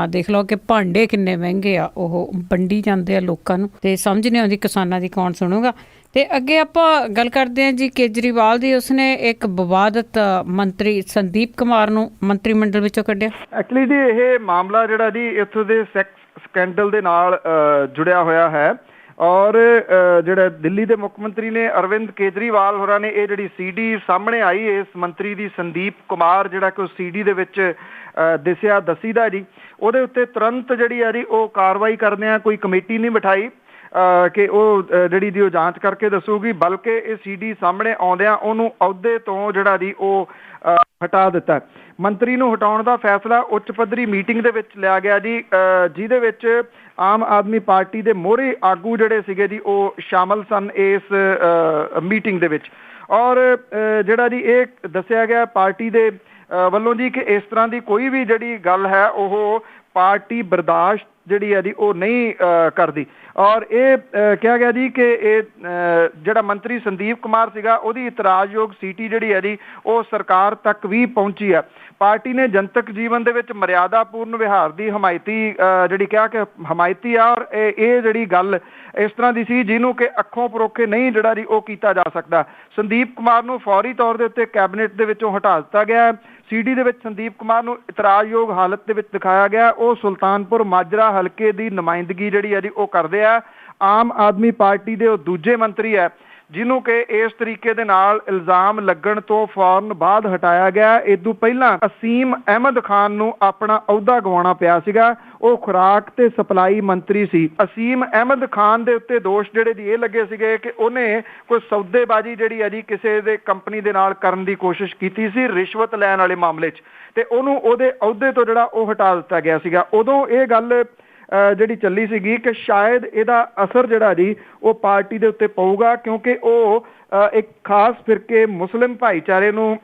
[SPEAKER 1] ਦੇਖ ਲਓ ਕਿ ਭਾਂਡੇ ਕਿੰਨੇ ਮਹਿੰਗੇ ਆ, ਉਹ ਵੰਡੀ ਜਾਂਦੇ ਆ ਲੋਕਾਂ ਨੂੰ ਤੇ ਸਮਝ ਨਹੀਂ ਆਉਂਦੀ ਕਿਸਾਨਾਂ ਦੀ ਕੌਣ ਸੁਣੂਗਾ। ਤੇ ਅੱਗੇ ਆਪਾਂ ਗੱਲ ਕਰਦੇ ਹਾਂ ਜੀ ਕੇਜਰੀਵਾਲ ਦੀ। ਉਸਨੇ ਇੱਕ ਵਿਵਾਦਤ ਮੰਤਰੀ ਸੰਦੀਪ ਕੁਮਾਰ ਨੂੰ ਮੰਤਰੀ ਮੰਡਲ ਵਿੱਚੋਂ ਕੱਢਿਆ।
[SPEAKER 2] ਐਕਚੁਅਲੀ ਜੀ ਇਹ ਮਾਮਲਾ ਜਿਹੜਾ ਜੀ ਇੱਥੋਂ ਦੇ ਸੈਕਸ ਸਕੈਂਡਲ ਦੇ ਨਾਲ ਜੁੜਿਆ ਹੋਇਆ ਹੈ ਔਰ ਜਿਹੜਾ ਦਿੱਲੀ ਦੇ ਮੁੱਖ ਮੰਤਰੀ ਨੇ ਅਰਵਿੰਦ ਕੇਜਰੀਵਾਲ ਹੋਰਾਂ ਨੇ ਇਹ ਜਿਹੜੀ CD ਸਾਹਮਣੇ ਆਈ ਇਸ ਮੰਤਰੀ ਦੀ ਸੰਦੀਪ ਕੁਮਾਰ ਜਿਹੜਾ ਕਿ CD ਦੇ ਵਿੱਚ ਦੱਸੀਦਾ ਜੀ, ਉਹਦੇ ਉੱਤੇ ਤੁਰੰਤ ਜਿਹੜੀ ਆ ਜੀ ਉਹ ਕਾਰਵਾਈ ਕਰਦੇ ਆ। ਕੋਈ ਕਮੇਟੀ ਨਹੀਂ ਬਿਠਾਈ ਕਿ ਉਹ ਜਿਹੜੀ ਦੀ ਉਹ ਜਾਂਚ ਕਰਕੇ ਦੱਸੂਗੀ, ਬਲਕਿ ਇਹ CD ਸਾਹਮਣੇ ਆਉਂਦਿਆਂ ਉਹਨੂੰ ਅਹੁਦੇ ਤੋਂ ਜਿਹੜਾ ਜੀ ਉਹ ਹਟਾ ਦਿੱਤਾ। ਮੰਤਰੀ ਨੂੰ ਹਟਾਉਣ ਦਾ ਫੈਸਲਾ ਉੱਚ ਪੱਧਰੀ ਮੀਟਿੰਗ ਦੇ ਵਿੱਚ ਲਿਆ ਗਿਆ ਜੀ, ਜਿਹਦੇ ਵਿੱਚ ਆਮ ਆਦਮੀ ਪਾਰਟੀ ਦੇ ਮੋਹਰੇ ਆਗੂ ਜਿਹੜੇ ਸੀਗੇ ਜੀ ਉਹ ਸ਼ਾਮਲ ਸਨ ਇਸ ਮੀਟਿੰਗ ਦੇ ਵਿੱਚ। ਔਰ ਜਿਹੜਾ ਜੀ ਇਹ ਦੱਸਿਆ ਗਿਆ ਪਾਰਟੀ ਦੇ ਵੱਲੋਂ ਜੀ ਕਿ ਇਸ ਤਰ੍ਹਾਂ ਦੀ ਕੋਈ ਵੀ ਜਿਹੜੀ ਗੱਲ ਹੈ ਉਹ ਪਾਰਟੀ ਬਰਦਾਸ਼ਤ ਜਿਹੜੀ ਹੈ ਜੀ ਉਹ ਨਹੀਂ ਕਰਦੀ। ਔਰ ਇਹ ਕਿਹਾ ਗਿਆ ਜੀ ਕਿ ਇਹ ਜਿਹੜਾ ਮੰਤਰੀ ਸੰਦੀਪ ਕੁਮਾਰ ਸੀਗਾ ਉਹਦੀ ਇਤਰਾਜ਼ਯੋਗ ਸੀਟੀ ਜਿਹੜੀ ਹੈ ਜੀ ਉਹ ਸਰਕਾਰ ਤੱਕ ਵੀ ਪਹੁੰਚੀ ਹੈ। ਪਾਰਟੀ ਨੇ ਜਨਤਕ ਜੀਵਨ ਦੇ ਵਿੱਚ ਮਰਿਆਦਾਪੂਰਨ ਵਿਹਾਰ ਦੀ ਹਮਾਇਤੀ ਜਿਹੜੀ ਕਿਹਾ ਕਿ ਹਮਾਇਤੀ ਆ। ਔਰ ਇਹ ਜਿਹੜੀ ਗੱਲ ਇਸ ਤਰ੍ਹਾਂ ਦੀ ਸੀ ਜਿਹਨੂੰ ਕਿ ਅੱਖੋਂ ਪਰੋਖੇ ਨਹੀਂ ਜਿਹੜਾ ਜੀ ਉਹ ਕੀਤਾ ਜਾ ਸਕਦਾ। ਸੰਦੀਪ ਕੁਮਾਰ ਨੂੰ ਫੌਰੀ ਤੌਰ ਦੇ ਉੱਤੇ ਕੈਬਨਿਟ ਦੇ ਵਿੱਚੋਂ ਹਟਾ ਦਿੱਤਾ ਗਿਆ। CD ਦੇ ਵਿੱਚ ਸੰਦੀਪ ਕੁਮਾਰ ਨੂੰ ਇਤਰਾਜ਼ਯੋਗ ਹਾਲਤ ਦੇ ਵਿੱਚ ਦਿਖਾਇਆ ਗਿਆ। ਉਹ ਸੁਲਤਾਨਪੁਰ ਮਾਜਰਾ ਹਲਕੇ ਦੀ ਨੁਮਾਇੰਦਗੀ ਜਿਹੜੀ ਹੈ ਜੀ ਉਹ ਕਰਦੇ ਆ। ਆਮ ਆਦਮੀ ਪਾਰਟੀ ਦੇ ਉਹ ਦੂਜੇ ਮੰਤਰੀ ਹੈ ਜਿਹਨੂੰ ਕਿ ਇਸ ਤਰੀਕੇ ਦੇ ਨਾਲ ਇਲਜ਼ਾਮ ਲੱਗਣ ਤੋਂ ਫੌਰਨ ਬਾਅਦ ਹਟਾਇਆ ਗਿਆ। ਇਦੋਂ ਪਹਿਲਾਂ ਅਸੀਮ ਅਹਿਮਦ ਖਾਨ ਨੂੰ ਆਪਣਾ ਅਹੁਦਾ ਗਵਾਉਣਾ ਪਿਆ ਸੀਗਾ। ਉਹ ਖੁਰਾਕ ਤੇ ਸਪਲਾਈ ਮੰਤਰੀ ਸੀ। ਅਸੀਮ ਅਹਿਮਦ ਖਾਨ ਦੇ ਉੱਤੇ ਦੋਸ਼ ਜਿਹੜੇ ਜੀ ਇਹ ਲੱਗੇ ਸੀਗੇ ਕਿ ਉਹਨੇ ਕੋਈ ਸੌਦੇਬਾਜ਼ੀ ਜਿਹੜੀ ਹੈ ਜੀ ਕਿਸੇ ਦੇ ਕੰਪਨੀ ਦੇ ਨਾਲ ਕਰਨ ਦੀ ਕੋਸ਼ਿਸ਼ ਕੀਤੀ ਸੀ ਰਿਸ਼ਵਤ ਲੈਣ ਵਾਲੇ ਮਾਮਲੇ 'ਚ, ਤੇ ਉਹਨੂੰ ਉਹਦੇ ਅਹੁਦੇ ਤੋਂ ਜਿਹੜਾ ਉਹ ਹਟਾ ਦਿੱਤਾ ਗਿਆ ਸੀਗਾ। ਉਦੋਂ ਇਹ ਗੱਲ ਜਿਹੜੀ ਚੱਲੀ ਸੀਗੀ ਕਿ ਸ਼ਾਇਦ ਇਹਦਾ ਅਸਰ ਜਿਹੜਾ ਜੀ ਉਹ ਪਾਰਟੀ ਦੇ ਉੱਤੇ ਪਊਗਾ, ਕਿਉਂਕਿ ਉਹ ਇੱਕ ਖਾਸ ਫਿਰਕੇ ਮੁਸਲਿਮ ਭਾਈਚਾਰੇ ਨੂੰ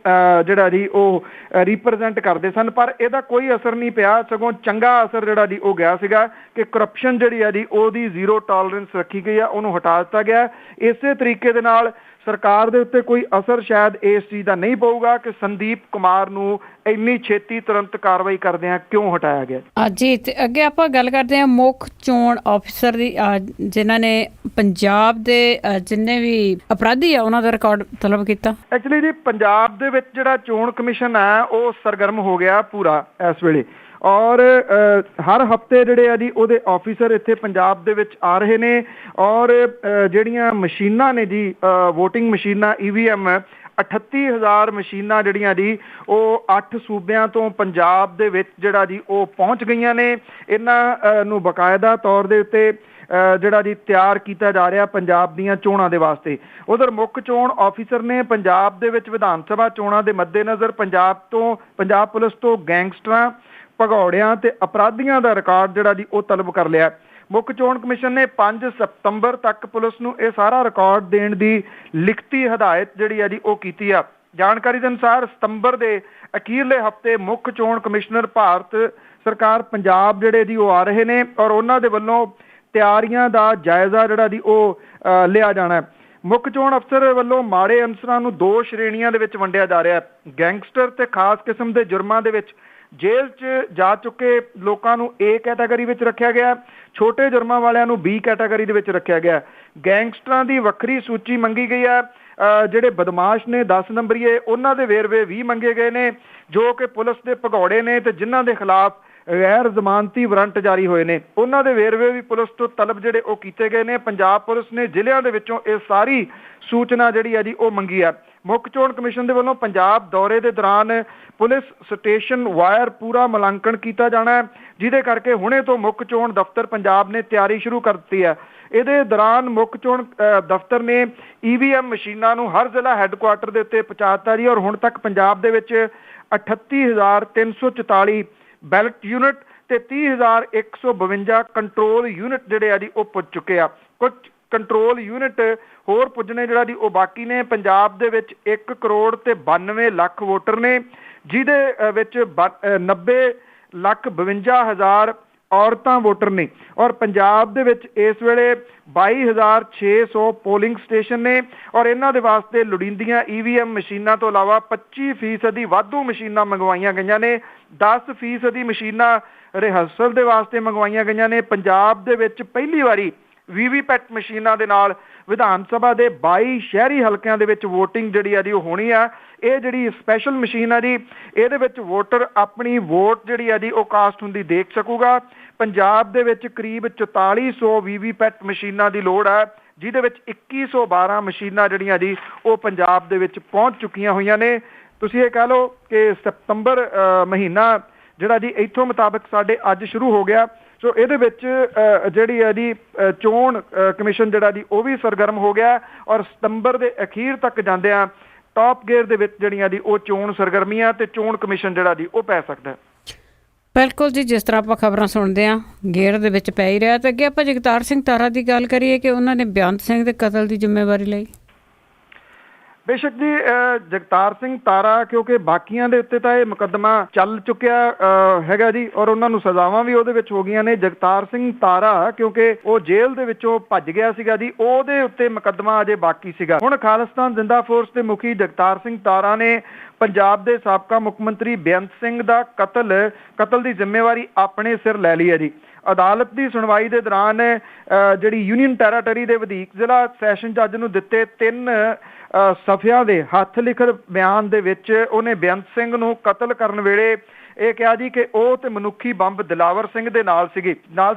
[SPEAKER 2] ਜਿਹੜਾ ਜੀ ਉਹ ਰਿਪਰੈਜ਼ੈਂਟ ਕਰਦੇ ਸਨ। ਪਰ ਇਹਦਾ ਕੋਈ ਅਸਰ ਨਹੀਂ ਪਿਆ, ਸਗੋਂ ਚੰਗਾ ਅਸਰ ਜਿਹੜਾ ਜੀ ਉਹ ਗਿਆ ਸੀਗਾ ਕਿ ਕਰਪਸ਼ਨ ਜਿਹੜੀ ਆ ਜੀ ਉਹਦੀ ਜ਼ੀਰੋ ਟੋਲਰੈਂਸ ਰੱਖੀ ਗਈ ਆ, ਉਹਨੂੰ ਹਟਾ ਦਿੱਤਾ ਗਿਆ। ਇਸੇ ਤਰੀਕੇ ਦੇ ਨਾਲ ਸਰਕਾਰ ਦੇ ਉੱਤੇ ਕੋਈ ਅਸਰ ਸ਼ਾਇਦ ਇਸ ਚੀਜ਼ ਦਾ ਨਹੀਂ ਪਊਗਾ ਕਿ ਸੰਦੀਪ ਕੁਮਾਰ ਨੂੰ ਇੰਨੀ ਛੇਤੀ ਤੁਰੰਤ ਕਾਰਵਾਈ ਕਰਦਿਆਂ ਕਿਉਂ ਹਟਾਇਆ ਗਿਆ।
[SPEAKER 1] ਜੀ ਤੇ ਅੱਗੇ ਆਪਾਂ ਗੱਲ ਕਰਦੇ ਹਾਂ ਮੁੱਖ ਚੋਣ ਅਫਸਰ ਦੀ, ਜਿਨ੍ਹਾਂ ਨੇ ਪੰਜਾਬ ਦੇ ਜਿੰਨੇ ਵੀ ਅਪਰਾਧੀ ਆ ਉਹਨਾਂ ਦਾ ਰਿਕਾਰਡ ਤਲਬ ਕੀਤਾ।
[SPEAKER 2] ਐਕਚੁਅਲੀ ਜੀ ਪੰਜਾਬ ਦੇ ਵਿੱਚ ਜਿਹੜਾ ਚੋਣ ਕਮਿਸ਼ਨ ਹੈ ਉਹ ਸਰਗਰਮ ਹੋ ਗਿਆ ਪੂਰਾ ਇਸ ਵੇਲੇ। ਔਰ ਹਰ ਹਫਤੇ ਜਿਹੜੇ ਆ ਜੀ ਉਹਦੇ ਆਫੀਸਰ ਇੱਥੇ ਪੰਜਾਬ ਦੇ ਵਿੱਚ ਆ ਰਹੇ ਨੇ। ਔਰ ਜਿਹੜੀਆਂ ਮਸ਼ੀਨਾਂ ਨੇ ਜੀ ਵੋਟਿੰਗ ਮਸ਼ੀਨਾਂ EVM 38,000 ਮਸ਼ੀਨਾਂ ਜਿਹੜੀਆਂ ਜੀ ਉਹ 8 ਸੂਬਿਆਂ ਤੋਂ ਪੰਜਾਬ ਦੇ ਵਿੱਚ ਜਿਹੜਾ ਜੀ ਉਹ ਪਹੁੰਚ ਗਈਆਂ ਨੇ। ਇਹਨਾਂ ਨੂੰ ਬਕਾਇਦਾ ਤੌਰ ਦੇ ਉੱਤੇ ਜਿਹੜਾ ਜੀ ਤਿਆਰ ਕੀਤਾ ਜਾ ਰਿਹਾ ਪੰਜਾਬ ਦੀਆਂ ਚੋਣਾਂ ਦੇ ਵਾਸਤੇ। ਉਧਰ ਮੁੱਖ ਚੋਣ ਆਫੀਸਰ ਨੇ ਪੰਜਾਬ ਦੇ ਵਿੱਚ ਵਿਧਾਨ ਸਭਾ ਚੋਣਾਂ ਦੇ ਮੱਦੇਨਜ਼ਰ ਪੰਜਾਬ ਪੁਲਿਸ ਤੋਂ ਗੈਂਗਸਟਰਾਂ, ਭਗੌੜਿਆਂ ਤੇ ਅਪਰਾਧੀਆਂ ਦਾ ਰਿਕਾਰਡ ਜਿਹੜਾ ਜੀ ਉਹ ਤਲਬ ਕਰ ਲਿਆ। ਮੁੱਖ ਚੋਣ ਕਮਿਸ਼ਨ ਨੇ 5 ਸਤੰਬਰ ਤੱਕ ਪੁਲਿਸ ਨੂੰ ਇਹ ਸਾਰਾ ਰਿਕਾਰਡ ਦੇਣ ਦੀ ਲਿਖਤੀ ਹਦਾਇਤ ਜਿਹੜੀ ਆ ਜੀ ਉਹ ਕੀਤੀ ਆ। ਜਾਣਕਾਰੀ ਦੇ ਅਨੁਸਾਰ ਸਤੰਬਰ ਦੇ ਅਖੀਰਲੇ ਹਫਤੇ ਮੁੱਖ ਚੋਣ ਕਮਿਸ਼ਨਰ ਭਾਰਤ ਸਰਕਾਰ ਪੰਜਾਬ ਜਿਹੜੇ ਜੀ ਉਹ ਆ ਰਹੇ ਨੇ ਔਰ ਉਹਨਾਂ ਦੇ ਵੱਲੋਂ ਤਿਆਰੀਆਂ ਦਾ ਜਾਇਜ਼ਾ ਜਿਹੜਾ ਜੀ ਉਹ ਲਿਆ ਜਾਣਾ। ਮੁੱਖ ਚੋਣ ਅਫਸਰ ਵੱਲੋਂ ਮਾੜੇ ਅਨਸਰਾਂ ਨੂੰ 2 ਸ਼੍ਰੇਣੀਆਂ ਦੇ ਵਿੱਚ ਵੰਡਿਆ ਜਾ ਰਿਹਾ। ਗੈਂਗਸਟਰ ਤੇ ਖਾਸ ਕਿਸਮ ਦੇ ਜੁਰਮਾਂ ਦੇ ਵਿੱਚ ਜੇਲ੍ਹ 'ਚ ਜਾ ਚੁੱਕੇ ਲੋਕਾਂ ਨੂੰ A ਕੈਟਾਗਰੀ ਵਿੱਚ ਰੱਖਿਆ ਗਿਆ, ਛੋਟੇ ਜੁਰਮਾਂ ਵਾਲਿਆਂ ਨੂੰ B ਕੈਟਾਗਰੀ ਦੇ ਵਿੱਚ ਰੱਖਿਆ ਗਿਆ। ਗੈਂਗਸਟਰਾਂ ਦੀ ਵੱਖਰੀ ਸੂਚੀ ਮੰਗੀ ਗਈ ਹੈ। ਜਿਹੜੇ ਬਦਮਾਸ਼ ਨੇ 10 ਨੰਬਰੀਏ ਉਹਨਾਂ ਦੇ ਵੇਰਵੇ ਵੀ ਮੰਗੇ ਗਏ ਨੇ ਜੋ ਕਿ ਪੁਲਿਸ ਦੇ ਭਗੌੜੇ ਨੇ ਤੇ ਜਿਨ੍ਹਾਂ ਦੇ ਖਿਲਾਫ ਗੈਰ ਜ਼ਮਾਨਤੀ ਵਾਰੰਟ ਜਾਰੀ ਹੋਏ ਨੇ, ਉਹਨਾਂ ਦੇ ਵੇਰਵੇ ਵੀ ਪੁਲਿਸ ਤੋਂ ਤਲਬ ਜਿਹੜੇ ਉਹ ਕੀਤੇ ਗਏ ਨੇ। ਪੰਜਾਬ ਪੁਲਿਸ ਨੇ ਜ਼ਿਲ੍ਹਿਆਂ ਦੇ ਵਿੱਚੋਂ ਇਹ ਸਾਰੀ ਸੂਚਨਾ ਜਿਹੜੀ ਹੈ ਜੀ ਉਹ ਮੰਗੀ ਆ। ਮੁੱਖ ਚੋਣ ਕਮਿਸ਼ਨ ਦੇ ਵੱਲੋਂ ਪੰਜਾਬ ਦੌਰੇ ਦੇ ਦੌਰਾਨ ਪੁਲਿਸ ਸਟੇਸ਼ਨ ਵਾਇਰ ਪੂਰਾ ਮੁਲਾਂਕਣ ਕੀਤਾ ਜਾਣਾ, ਜਿਹਦੇ ਕਰਕੇ ਹੁਣੇ ਤੋਂ ਮੁੱਖ ਚੋਣ ਦਫ਼ਤਰ ਪੰਜਾਬ ਨੇ ਤਿਆਰੀ ਸ਼ੁਰੂ ਕਰ ਦਿੱਤੀ ਹੈ। ਇਹਦੇ ਦੌਰਾਨ ਮੁੱਖ ਚੋਣ ਦਫ਼ਤਰ ਨੇ EVM ਮਸ਼ੀਨਾਂ ਨੂੰ ਹਰ ਜ਼ਿਲ੍ਹਾ ਹੈੱਡਕੁਆਟਰ ਦੇ ਉੱਤੇ ਪਹੁੰਚਾ ਦਿੱਤਾ ਜੀ। ਔਰ ਹੁਣ ਤੱਕ ਪੰਜਾਬ ਦੇ ਵਿੱਚ 38,344 ਬੈਲਟ ਯੂਨਿਟ ਤੇ 30,152 ਕੰਟਰੋਲ ਯੂਨਿਟ ਜਿਹੜੇ ਆ ਜੀ ਉਹ ਪੁੱਜ ਚੁੱਕੇ ਆ। ਕੁਝ ਕੰਟਰੋਲ ਯੂਨਿਟ ਹੋਰ ਪੁੱਜਣੇ ਜਿਹੜਾ ਜੀ ਉਹ ਬਾਕੀ ਨੇ। ਪੰਜਾਬ ਦੇ ਵਿੱਚ 1 ਕਰੋੜ ਤੇ 92 ਲੱਖ ਵੋਟਰ ਨੇ, ਜਿਹਦੇ ਵਿੱਚ 90,52,000 ਔਰਤਾਂ ਵੋਟਰ ਨੇ। ਔਰ ਪੰਜਾਬ ਦੇ ਵਿੱਚ ਇਸ ਵੇਲੇ 22,600 ਪੋਲਿੰਗ ਸਟੇਸ਼ਨ ਨੇ ਔਰ ਇਹਨਾਂ ਦੇ ਵਾਸਤੇ ਲੋੜੀਂਦੀਆਂ EVM ਮਸ਼ੀਨਾਂ ਤੋਂ ਇਲਾਵਾ 25% ਵਾਧੂ ਮਸ਼ੀਨਾਂ ਮੰਗਵਾਈਆਂ ਗਈਆਂ ਨੇ। 10% ਮਸ਼ੀਨਾਂ ਰਿਹਰਸਲ ਦੇ ਵਾਸਤੇ ਮੰਗਵਾਈਆਂ ਗਈਆਂ ਨੇ। ਪੰਜਾਬ ਦੇ ਵਿੱਚ ਪਹਿਲੀ ਵਾਰੀ VVPAT ਮਸ਼ੀਨਾਂ ਦੇ ਨਾਲ ਵਿਧਾਨ ਸਭਾ ਦੇ 22 ਸ਼ਹਿਰੀ ਹਲਕਿਆਂ ਦੇ ਵਿੱਚ VOTING ਜਿਹੜੀ ਆ ਜੀ ਉਹ ਹੋਣੀ ਆ। ਇਹ ਜਿਹੜੀ ਸਪੈਸ਼ਲ ਮਸ਼ੀਨ ਆ ਜੀ, ਇਹਦੇ ਵਿੱਚ ਵੋਟਰ ਆਪਣੀ ਵੋਟ ਜਿਹੜੀ ਆ ਜੀ ਉਹ ਕਾਸਟ ਹੁੰਦੀ ਦੇਖ ਸਕੂਗਾ। ਪੰਜਾਬ ਦੇ ਵਿੱਚ ਕਰੀਬ 4400 VVPAT ਮਸ਼ੀਨਾਂ ਦੀ ਲੋੜ ਹੈ, ਜਿਹਦੇ ਵਿੱਚ 2112 ਮਸ਼ੀਨਾਂ ਜਿਹੜੀਆਂ ਜੀ ਉਹ ਪੰਜਾਬ ਦੇ ਵਿੱਚ ਪਹੁੰਚ ਚੁੱਕੀਆਂ ਹੋਈਆਂ ਨੇ। ਤੁਸੀਂ ਇਹ ਕਹਿ ਲਓ ਕਿ ਸਤੰਬਰ ਮਹੀਨਾ ਜਿਹੜਾ ਜੀ ਇੱਥੋਂ ਮੁਤਾਬਕ ਸਾਡੇ ਅੱਜ ਸ਼ੁਰੂ ਹੋ ਗਿਆ। ਸੋ ਇਹਦੇ ਵਿੱਚ ਜਿਹੜੀ ਹੈ ਜੀ ਚੋਣ ਕਮਿਸ਼ਨ ਜਿਹੜਾ ਜੀ ਉਹ ਵੀ ਸਰਗਰਮ ਹੋ ਗਿਆ ਔਰ ਸਤੰਬਰ ਦੇ ਅਖੀਰ ਤੱਕ ਜਾਂਦਿਆਂ ਟੌਪ ਗੇਅਰ ਦੇ ਵਿੱਚ ਜਿਹੜੀਆਂ ਜੀ ਉਹ ਚੋਣ ਸਰਗਰਮੀਆਂ ਤੇ ਚੋਣ ਕਮਿਸ਼ਨ ਜਿਹੜਾ ਜੀ ਉਹ ਪੈ ਸਕਦਾ।
[SPEAKER 1] ਬਿਲਕੁਲ ਜੀ, ਜਿਸ ਤਰ੍ਹਾਂ ਆਪਾਂ ਖਬਰਾਂ ਸੁਣਦੇ ਹਾਂ ਗੇਅਰ ਦੇ ਵਿੱਚ ਪੈ ਹੀ ਰਿਹਾ। ਤੇ ਅੱਗੇ ਆਪਾਂ ਜਗਤਾਰ ਸਿੰਘ ਤਾਰਾ ਦੀ ਗੱਲ ਕਰੀਏ ਕਿ ਉਹਨਾਂ ਨੇ ਬੇਅੰਤ ਸਿੰਘ ਦੇ ਕਤਲ ਦੀ ਜ਼ਿੰਮੇਵਾਰੀ ਲਈ।
[SPEAKER 2] ਬੇਸ਼ੱਕ ਜੀ, ਜਗਤਾਰ ਸਿੰਘ ਤਾਰਾ ਕਿਉਂਕਿ ਬਾਕੀਆਂ ਦੇ ਉੱਤੇ ਤਾਂ ਇਹ ਮੁਕੱਦਮਾ ਚੱਲ ਚੁੱਕਿਆ ਹੈਗਾ ਜੀ ਔਰ ਉਹਨਾਂ ਨੂੰ ਸਜ਼ਾਵਾਂ ਵੀ ਉਹਦੇ ਵਿੱਚ ਹੋ ਗਈਆਂ ਨੇ। ਜਗਤਾਰ ਸਿੰਘ ਤਾਰਾ ਕਿਉਂਕਿ ਉਹ ਜੇਲ੍ਹ ਦੇ ਵਿੱਚੋਂ ਭੱਜ ਗਿਆ ਸੀਗਾ ਜੀ, ਉਹਦੇ ਉੱਤੇ ਮੁਕੱਦਮਾ ਅਜੇ ਬਾਕੀ ਸੀਗਾ। ਹੁਣ ਖਾਲਿਸਤਾਨ ਜ਼ਿੰਦਾ ਫੋਰਸ ਦੇ ਮੁਖੀ ਜਗਤਾਰ ਸਿੰਘ ਤਾਰਾ ਨੇ ਪੰਜਾਬ ਦੇ ਸਾਬਕਾ ਮੁੱਖ ਮੰਤਰੀ ਬੇਅੰਤ ਸਿੰਘ ਦਾ ਕਤਲ ਦੀ ਜ਼ਿੰਮੇਵਾਰੀ ਆਪਣੇ ਸਿਰ ਲੈ ਲਈ ਹੈ ਜੀ। ਅਦਾਲਤ ਦੀ ਸੁਣਵਾਈ ਦੇ ਦੌਰਾਨ ਜਿਹੜੀ ਯੂਨੀਅਨ ਟੈਰਾਟਰੀ ਦੇ ਵਧੀਕ ਜ਼ਿਲ੍ਹਾ ਸੈਸ਼ਨ ਜੱਜ ਨੂੰ ਦਿੱਤੇ 3 ਸਫ਼ਿਆਂ ਦੇ ਹੱਥ ਲਿਖਤ ਬਿਆਨ ਦੇ ਵਿੱਚ ਉਹਨੇ ਬੇਅੰਤ ਸਿੰਘ ਨੂੰ ਕਤਲ ਕਰਨ ਵੇਲੇ ਇਹ ਕਿਹਾ ਜੀ ਕਿ ਉਹ ਤੇ ਮਨੁੱਖੀ ਬੰਬ ਦਿਲਾਵਰ ਸਿੰਘ ਦੇ ਨਾਲ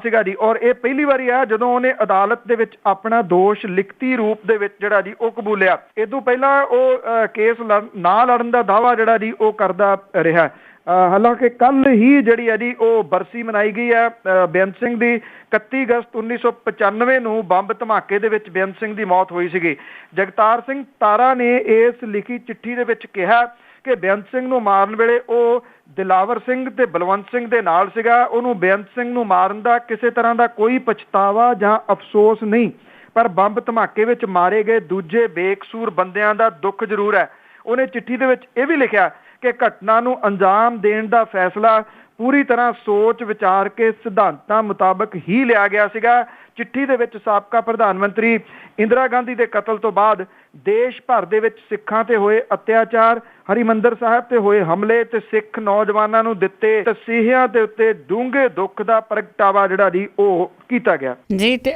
[SPEAKER 2] ਸੀਗਾ ਜੀ। ਔਰ ਇਹ ਪਹਿਲੀ ਵਾਰੀ ਆ ਜਦੋਂ ਉਹਨੇ ਅਦਾਲਤ ਦੇ ਵਿੱਚ ਆਪਣਾ ਦੋਸ਼ ਲਿਖਤੀ ਰੂਪ ਦੇ ਵਿੱਚ ਜਿਹੜਾ ਜੀ ਉਹ ਕਬੂਲਿਆ। ਇਹ ਤੋਂ ਪਹਿਲਾਂ ਉਹ ਕੇਸ ਨਾ ਲੜਨ ਦਾ ਦਾਅਵਾ ਜਿਹੜਾ ਜੀ ਉਹ ਕਰਦਾ ਰਿਹਾ। ਹਾਲਾਂਕਿ ਕੱਲ ਹੀ ਜਿਹੜੀ ਹੈ ਜੀ ਉਹ ਬਰਸੀ ਮਨਾਈ ਗਈ ਹੈ ਬੇਅੰਤ ਸਿੰਘ ਦੀ। 31 ਅਗਸਤ 1995 ਨੂੰ ਬੰਬ ਧਮਾਕੇ ਦੇ ਵਿੱਚ ਬੇਅੰਤ ਸਿੰਘ ਦੀ ਮੌਤ ਹੋਈ ਸੀਗੀ। ਜਗਤਾਰ ਸਿੰਘ ਤਾਰਾ ਨੇ ਇਸ ਲਿਖੀ ਚਿੱਠੀ ਦੇ ਵਿੱਚ ਕਿਹਾ ਕਿ ਬੇਅੰਤ ਸਿੰਘ ਨੂੰ ਮਾਰਨ ਵੇਲੇ ਉਹ ਦਿਲਾਵਰ ਸਿੰਘ ਤੇ ਬਲਵੰਤ ਸਿੰਘ ਦੇ ਨਾਲ ਸੀਗਾ। ਉਹਨੂੰ ਬੇਅੰਤ ਸਿੰਘ ਨੂੰ ਮਾਰਨ ਦਾ ਕਿਸੇ ਤਰ੍ਹਾਂ ਦਾ ਕੋਈ ਪਛਤਾਵਾ ਜਾਂ ਅਫਸੋਸ ਨਹੀਂ, ਪਰ ਬੰਬ ਧਮਾਕੇ ਵਿੱਚ ਮਾਰੇ ਗਏ ਦੂਜੇ ਬੇਕਸੂਰ ਬੰਦਿਆਂ ਦਾ ਦੁੱਖ ਜ਼ਰੂਰ ਹੈ। ਉਹਨੇ ਚਿੱਠੀ ਦੇ ਵਿੱਚ ਇਹ ਵੀ ਲਿਖਿਆ ਕਿ ਘਟਨਾ ਨੂੰ ਅੰਜਾਮ ਦੇਣ ਦਾ ਫੈਸਲਾ ਪੂਰੀ ਤਰ੍ਹਾਂ ਸੋਚ ਵਿਚਾਰ ਕੇ ਸਿਧਾਂਤਾਂ ਮੁਤਾਬਕ ਹੀ ਲਿਆ ਗਿਆ ਸੀਗਾ। ਚਿੱਠੀ ਦੇ ਵਿੱਚ ਸਾਬਕਾ ਪ੍ਰਧਾਨ ਮੰਤਰੀ ਇੰਦਰਾ ਗਾਂਧੀ ਦੇ ਕਤਲ ਤੋਂ ਬਾਅਦ ਦੇਸ਼ ਭਰ ਦੇ ਵਿੱਚ ਸਿੱਖਾਂ ਤੇ ਹੋਏ ਅਤਿਆਚਾਰ, ਹਰਿਮੰਦਰ ਸਾਹਿਬ ਤੇ ਹੋਏ ਹਮਲੇ ਤੇ ਸਿੱਖ ਨੌਜਵਾਨਾਂ ਨੂੰ ਦਿੱਤੇ ਤਸੀਹਿਆਂ ਦੇ ਉੱਤੇ ਡੂੰਘੇ ਦੁੱਖ ਦਾ ਪ੍ਰਗਟਾਵਾ ਜਿਹੜਾ ਜੀ ਉਹ ਕੀਤਾ ਗਿਆ
[SPEAKER 1] ਜੀ। ਤੇ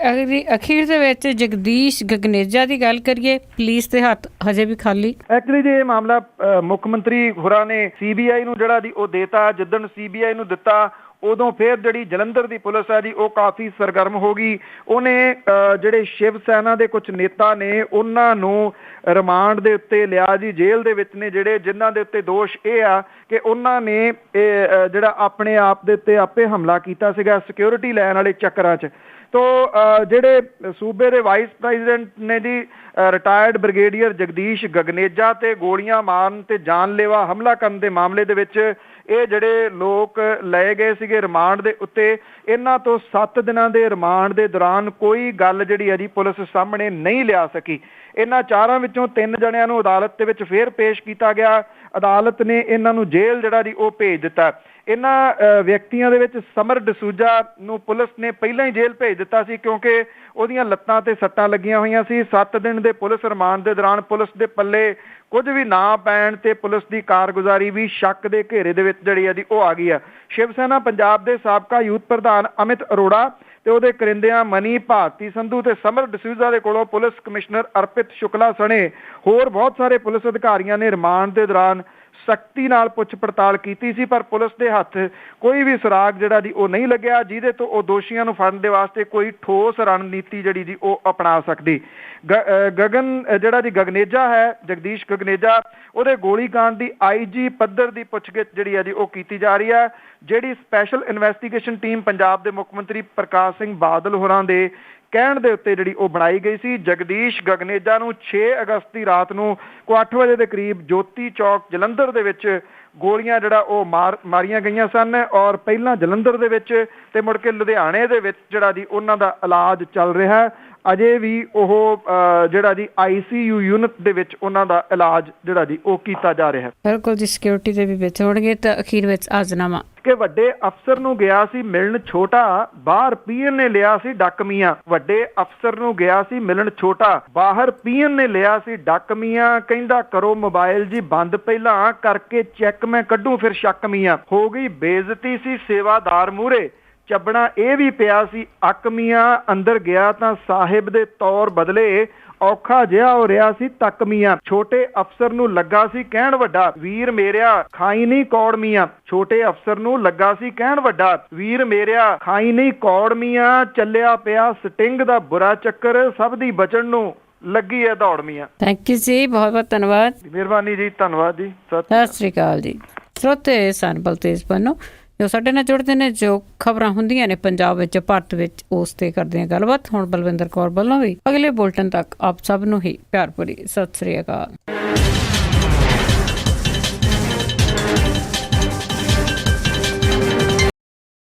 [SPEAKER 1] ਅਖੀਰ ਦੇ ਵਿੱਚ ਜਗਦੀਸ਼ ਗਗਨੇਜਾ ਦੀ ਗੱਲ ਕਰੀਏ, ਪੁਲਿਸ ਦੇ ਹੱਥ ਹਜੇ ਵੀ ਖਾਲੀ।
[SPEAKER 2] ਐਕਚੁਅਲੀ ਜੀ ਇਹ ਮਾਮਲਾ ਮੁੱਖ ਮੰਤਰੀ ਹੋਰਾਂ ਨੇ CBI ਨੂੰ ਜਿਹੜਾ ਜੀ ਉਹ ਦੇਤਾ। ਜਿੱਦਣ CBI ਨੂੰ ਦਿੱਤਾ ਉਦੋਂ ਫਿਰ ਜਿਹੜੀ ਜਲੰਧਰ ਦੀ ਪੁਲਿਸ ਹੈ ਜੀ ਉਹ ਕਾਫੀ ਸਰਗਰਮ ਹੋ ਗਈ। ਉਹਨੇ ਜਿਹੜੇ ਸ਼ਿਵ ਸੈਨਾ ਦੇ ਕੁਝ ਨੇਤਾ ਨੇ ਉਹਨਾਂ ਨੂੰ ਰਿਮਾਂਡ ਦੇ ਉੱਤੇ ਲਿਆ ਜੀ। ਜੇਲ੍ਹ ਦੇ ਵਿੱਚ ਨੇ ਜਿਹੜੇ ਜਿਨ੍ਹਾਂ ਦੇ ਉੱਤੇ ਦੋਸ਼ ਇਹ ਆ ਕਿ ਉਹਨਾਂ ਨੇ ਇਹ ਜਿਹੜਾ ਆਪਣੇ ਆਪ ਦੇ ਉੱਤੇ ਆਪੇ ਹਮਲਾ ਕੀਤਾ ਸੀਗਾ ਸਿਕਿਉਰਿਟੀ ਲੈਣ ਵਾਲੇ ਚੱਕਰਾਂ 'ਚ। ਤੋਂ ਜਿਹੜੇ ਸੂਬੇ ਦੇ ਵਾਈਸ ਪ੍ਰੈਜ਼ੀਡੈਂਟ ਨੇ ਜੀ ਰਿਟਾਇਰਡ ਬ੍ਰਿਗੇਡੀਅਰ ਜਗਦੀਸ਼ ਗਗਨੇਜਾ ਤੇ ਗੋਲੀਆਂ ਮਾਰਨ ਤੇ ਜਾਨਲੇਵਾ ਹਮਲਾ ਕਰਨ ਦੇ ਮਾਮਲੇ ਦੇ ਵਿੱਚ ਇਹ ਜਿਹੜੇ ਲੋਕ ਲਏ ਗਏ ਸੀਗੇ ਰਿਮਾਂਡ ਦੇ ਉੱਤੇ, ਇਹਨਾਂ ਤੋਂ 7 ਦਿਨਾਂ ਦੇ ਰਿਮਾਂਡ ਦੇ ਦੌਰਾਨ ਕੋਈ ਗੱਲ ਜਿਹੜੀ ਹੈ ਜੀ ਪੁਲਿਸ ਸਾਹਮਣੇ ਨਹੀਂ ਲਿਆ ਸਕੀ। ਇਹਨਾਂ 4 ਵਿੱਚੋਂ 3 ਜਣਿਆਂ ਨੂੰ ਅਦਾਲਤ ਦੇ ਵਿੱਚ ਫੇਰ ਪੇਸ਼ ਕੀਤਾ ਗਿਆ। ਅਦਾਲਤ ਨੇ ਇਹਨਾਂ ਨੂੰ ਜੇਲ੍ਹ ਜਿਹੜਾ ਜੀ ਉਹ ਭੇਜ ਦਿੱਤਾ। ਇਹਨਾਂ ਵਿਅਕਤੀਆਂ ਦੇ ਵਿੱਚ ਸਮਰ ਡਸੂਜਾ ਨੂੰ ਪੁਲਿਸ ਨੇ ਪਹਿਲਾਂ ਹੀ ਜੇਲ੍ਹ ਭੇਜ ਦਿੱਤਾ ਸੀ ਕਿਉਂਕਿ ਉਹਦੀਆਂ ਲੱਤਾਂ ਤੇ ਸੱਟਾਂ ਲੱਗੀਆਂ ਹੋਈਆਂ ਸੀ। 7 ਦਿਨ ਦੇ ਪੁਲਿਸ ਰਿਮਾਂਡ ਦੇ ਦੌਰਾਨ ਪੁਲਿਸ ਦੇ ਪੱਲੇ ਕੁਝ ਵੀ ਨਾ ਪੈਣ ਤੇ ਪੁਲਿਸ ਦੀ ਕਾਰਗੁਜ਼ਾਰੀ ਵੀ ਸ਼ੱਕ ਦੇ ਘੇਰੇ ਦੇ ਵਿੱਚ ਜਿਹੜੀ ਹੈ ਉਹ ਆ ਗਈ ਆ। ਸ਼ਿਵ ਸੈਨਾ ਪੰਜਾਬ ਦੇ ਸਾਬਕਾ ਯੂਥ ਪ੍ਰਧਾਨ ਅਮਿਤ ਅਰੋੜਾ ਤੇ ਉਹਦੇ ਕਰਿੰਦਿਆਂ ਮਨੀ ਭਾਰਤੀ ਸੰਧੂ ਤੇ ਸਮਰ ਡਸੂਜਾ ਦੇ ਕੋਲੋਂ ਪੁਲਿਸ ਕਮਿਸ਼ਨਰ ਅਰਪਿਤ ਸ਼ੁਕਲਾ ਸਣੇ ਹੋਰ ਬਹੁਤ ਸਾਰੇ ਪੁਲਿਸ ਅਧਿਕਾਰੀਆਂ ਨੇ ਰਿਮਾਂਡ ਦੇ ਦੌਰਾਨ ਸਖਤੀ ਨਾਲ ਪੁੱਛ ਪੜਤਾਲ ਕੀਤੀ ਸੀ, ਪਰ ਪੁਲਿਸ ਦੇ ਹੱਥ ਕੋਈ ਵੀ ਸੁਰਾਗ ਜਿਹੜਾ ਜੀ ਉਹ ਨਹੀਂ ਲੱਗਿਆ ਜਿਹਦੇ ਤੋਂ ਉਹ ਦੋਸ਼ੀਆਂ ਨੂੰ ਫੜਨ ਦੇ ਵਾਸਤੇ ਕੋਈ ਠੋਸ ਰਣਨੀਤੀ ਜਿਹੜੀ ਜੀ ਉਹ ਅਪਣਾ ਸਕਦੀ। ਜਿਹੜਾ ਜੀ ਗਗਨੇਜਾ ਹੈ ਜਗਦੀਸ਼ ਗਗਨੇਜਾ, ਉਹਦੇ ਗੋਲੀकांड ਦੀ IG ਪੱਧਰ ਦੀ ਪੁੱਛਗਿੱਛ ਜਿਹੜੀ ਹੈ ਜੀ ਉਹ ਕੀਤੀ ਜਾ ਰਹੀ ਹੈ। ਜਿਹੜੀ ਸਪੈਸ਼ਲ ਇਨਵੈਸਟੀਗੇਸ਼ਨ ਟੀਮ ਪੰਜਾਬ ਦੇ ਮੁੱਖ ਮੰਤਰੀ ਪ੍ਰਕਾਸ਼ ਸਿੰਘ ਬਾਦਲ ਹੋਰਾਂ ਦੇ ਕਹਿਣ ਦੇ ਉੱਤੇ ਜਿਹੜੀ ਉਹ ਬਣਾਈ ਗਈ ਸੀ। ਜਗਦੀਸ਼ ਗਗਨੇਜਾ ਨੂੰ 6 ਅਗਸਤ ਦੀ ਰਾਤ ਨੂੰ 8 ਵਜੇ ਦੇ ਕਰੀਬ ਜੋਤੀ ਚੌਕ ਜਲੰਧਰ ਦੇ ਵਿੱਚ ਗੋਲੀਆਂ ਜਿਹੜਾ ਉਹ ਮਾਰੀਆਂ ਗਈਆਂ ਸਨ ਔਰ ਪਹਿਲਾਂ ਜਲੰਧਰ ਦੇ ਵਿੱਚ ਤੇ ਮੁੜ ਕੇ ਲੁਧਿਆਣੇ ਦੇ ਵਿੱਚ ਜਿਹੜਾ ਜੀ ਉਹਨਾਂ ਦਾ ਇਲਾਜ ਚੱਲ ਰਿਹਾ ਹੈ। ਅਜੇ ਵੀ ਉਹ ਜਿਹੜਾ ਜੀ ICU ਯੂਨਿਟ ਦੇ ਵਿੱਚ ਉਹਨਾਂ ਦਾ ਇਲਾਜ ਜਿਹੜਾ ਜੀ ਉਹ ਕੀਤਾ ਜਾ ਰਿਹਾ ਹੈ।
[SPEAKER 1] ਬਿਲਕੁਲ ਜੀ, ਸਿਕਿਉਰਿਟੀ ਦੇ ਵੀ ਵਿੱਚ ਹੋਣਗੇ ਤਾਂ ਅਖੀਰ ਵਿੱਚ ਆਜ਼ਨਾਮਾ
[SPEAKER 2] ਕਿ ਵੱਡੇ ਅਫਸਰ ਨੂੰ ਗਿਆ ਸੀ ਮਿਲਣ ਛੋਟਾ, ਬਾਹਰ ਪੀਐਨ ਨੇ ਲਿਆ ਸੀ ਡੱਕ ਮੀਆਂ। ਵੱਡੇ ਅਫਸਰ ਨੂੰ ਗਿਆ ਸੀ ਮਿਲਣ ਛੋਟਾ, ਬਾਹਰ ਪੀਐਨ ਨੇ ਲਿਆ ਸੀ ਡੱਕ ਮੀਆਂ। ਕਹਿੰਦਾ ਕਰੋ ਮੋਬਾਈਲ ਜੀ ਬੰਦ, ਪਹਿਲਾਂ ਕਰਕੇ ਚੈੱਕ ਮੈਂ ਕੱਢੂ ਫਿਰ ਸ਼ੱਕ ਮੀਆਂ। ਹੋ ਗਈ ਬੇਇੱਜ਼ਤੀ ਸੀ ਸੇਵਾਦਾਰ ਮੂਹਰੇ, ਚੱਬਣਾ ਇਹ ਵੀ ਪਿਆ ਸੀ ਅੱਕ ਮੀਆਂ। ਅੰਦਰ ਗਿਆ ਤਾਂ ਸਾਹਿਬ ਦੇ ਤੌਰ ਬਦਲੇ, ਔਖਾ ਜਿਹਾ ਹੋ ਰਿਹਾ ਸੀ ਤੱਕ ਮੀਆਂ। ਛੋਟੇ ਅਫਸਰ ਨੂੰ ਲੱਗਾ ਸੀ ਕਹਿਣ ਵੱਡਾ, ਵੀਰ ਮੇਰਿਆ ਖਾਈ ਨਹੀਂ ਕੌੜ ਮੀਆਂ। ਛੋਟੇ ਅਫਸਰ ਨੂੰ ਲੱਗਾ ਸੀ ਕਹਿਣ ਵੱਡਾ, ਵੀਰ ਮੇਰਿਆ ਖਾਈ ਨਹੀਂ ਕੌੜ ਮੀਆਂ। ਚੱਲਿਆ ਪਿਆ ਸਟਿੰਗ ਦਾ ਬੁਰਾ ਚੱਕਰ, ਸਭ ਦੀ ਬਚਣ ਨੂੰ ਲੱਗੀ ਹੈ ਦੌੜ ਮੀਆਂ।
[SPEAKER 1] ਥੈਂਕ ਯੂ ਜੀ, ਬਹੁਤ ਬਹੁਤ ਧੰਨਵਾਦ।
[SPEAKER 2] ਮਿਹਰਬਾਨੀ ਜੀ, ਧੰਨਵਾਦ ਜੀ,
[SPEAKER 1] ਸਤਿ ਸ੍ਰੀ ਅਕਾਲ ਜੀ। ਸਰੋਤੇ ਸਨ ਬਲਤੇਜ ਪੰਨੂ ਜੋ ਸਾਡੇ ਨਾਲ ਜੁੜਦੇ ਨੇ, ਜੋ ਖਬਰਾਂ ਹੁੰਦੀਆਂ ਨੇ ਪੰਜਾਬ ਵਿੱਚ, ਭਾਰਤ ਵਿੱਚ, ਉਸ ਤੇ ਕਰਦੇ ਹਾਂ ਗੱਲਬਾਤ। ਹੁਣ ਬਲਵਿੰਦਰ ਕੌਰ ਵੱਲੋਂ ਵੀ ਅਗਲੇ ਬੁਲਟਨ ਤੱਕ ਆਪ ਸਭ ਨੂੰ ਹੀ ਪਿਆਰ ਭਰੀ ਸਤਿ ਸ੍ਰੀ ਅਕਾਲ।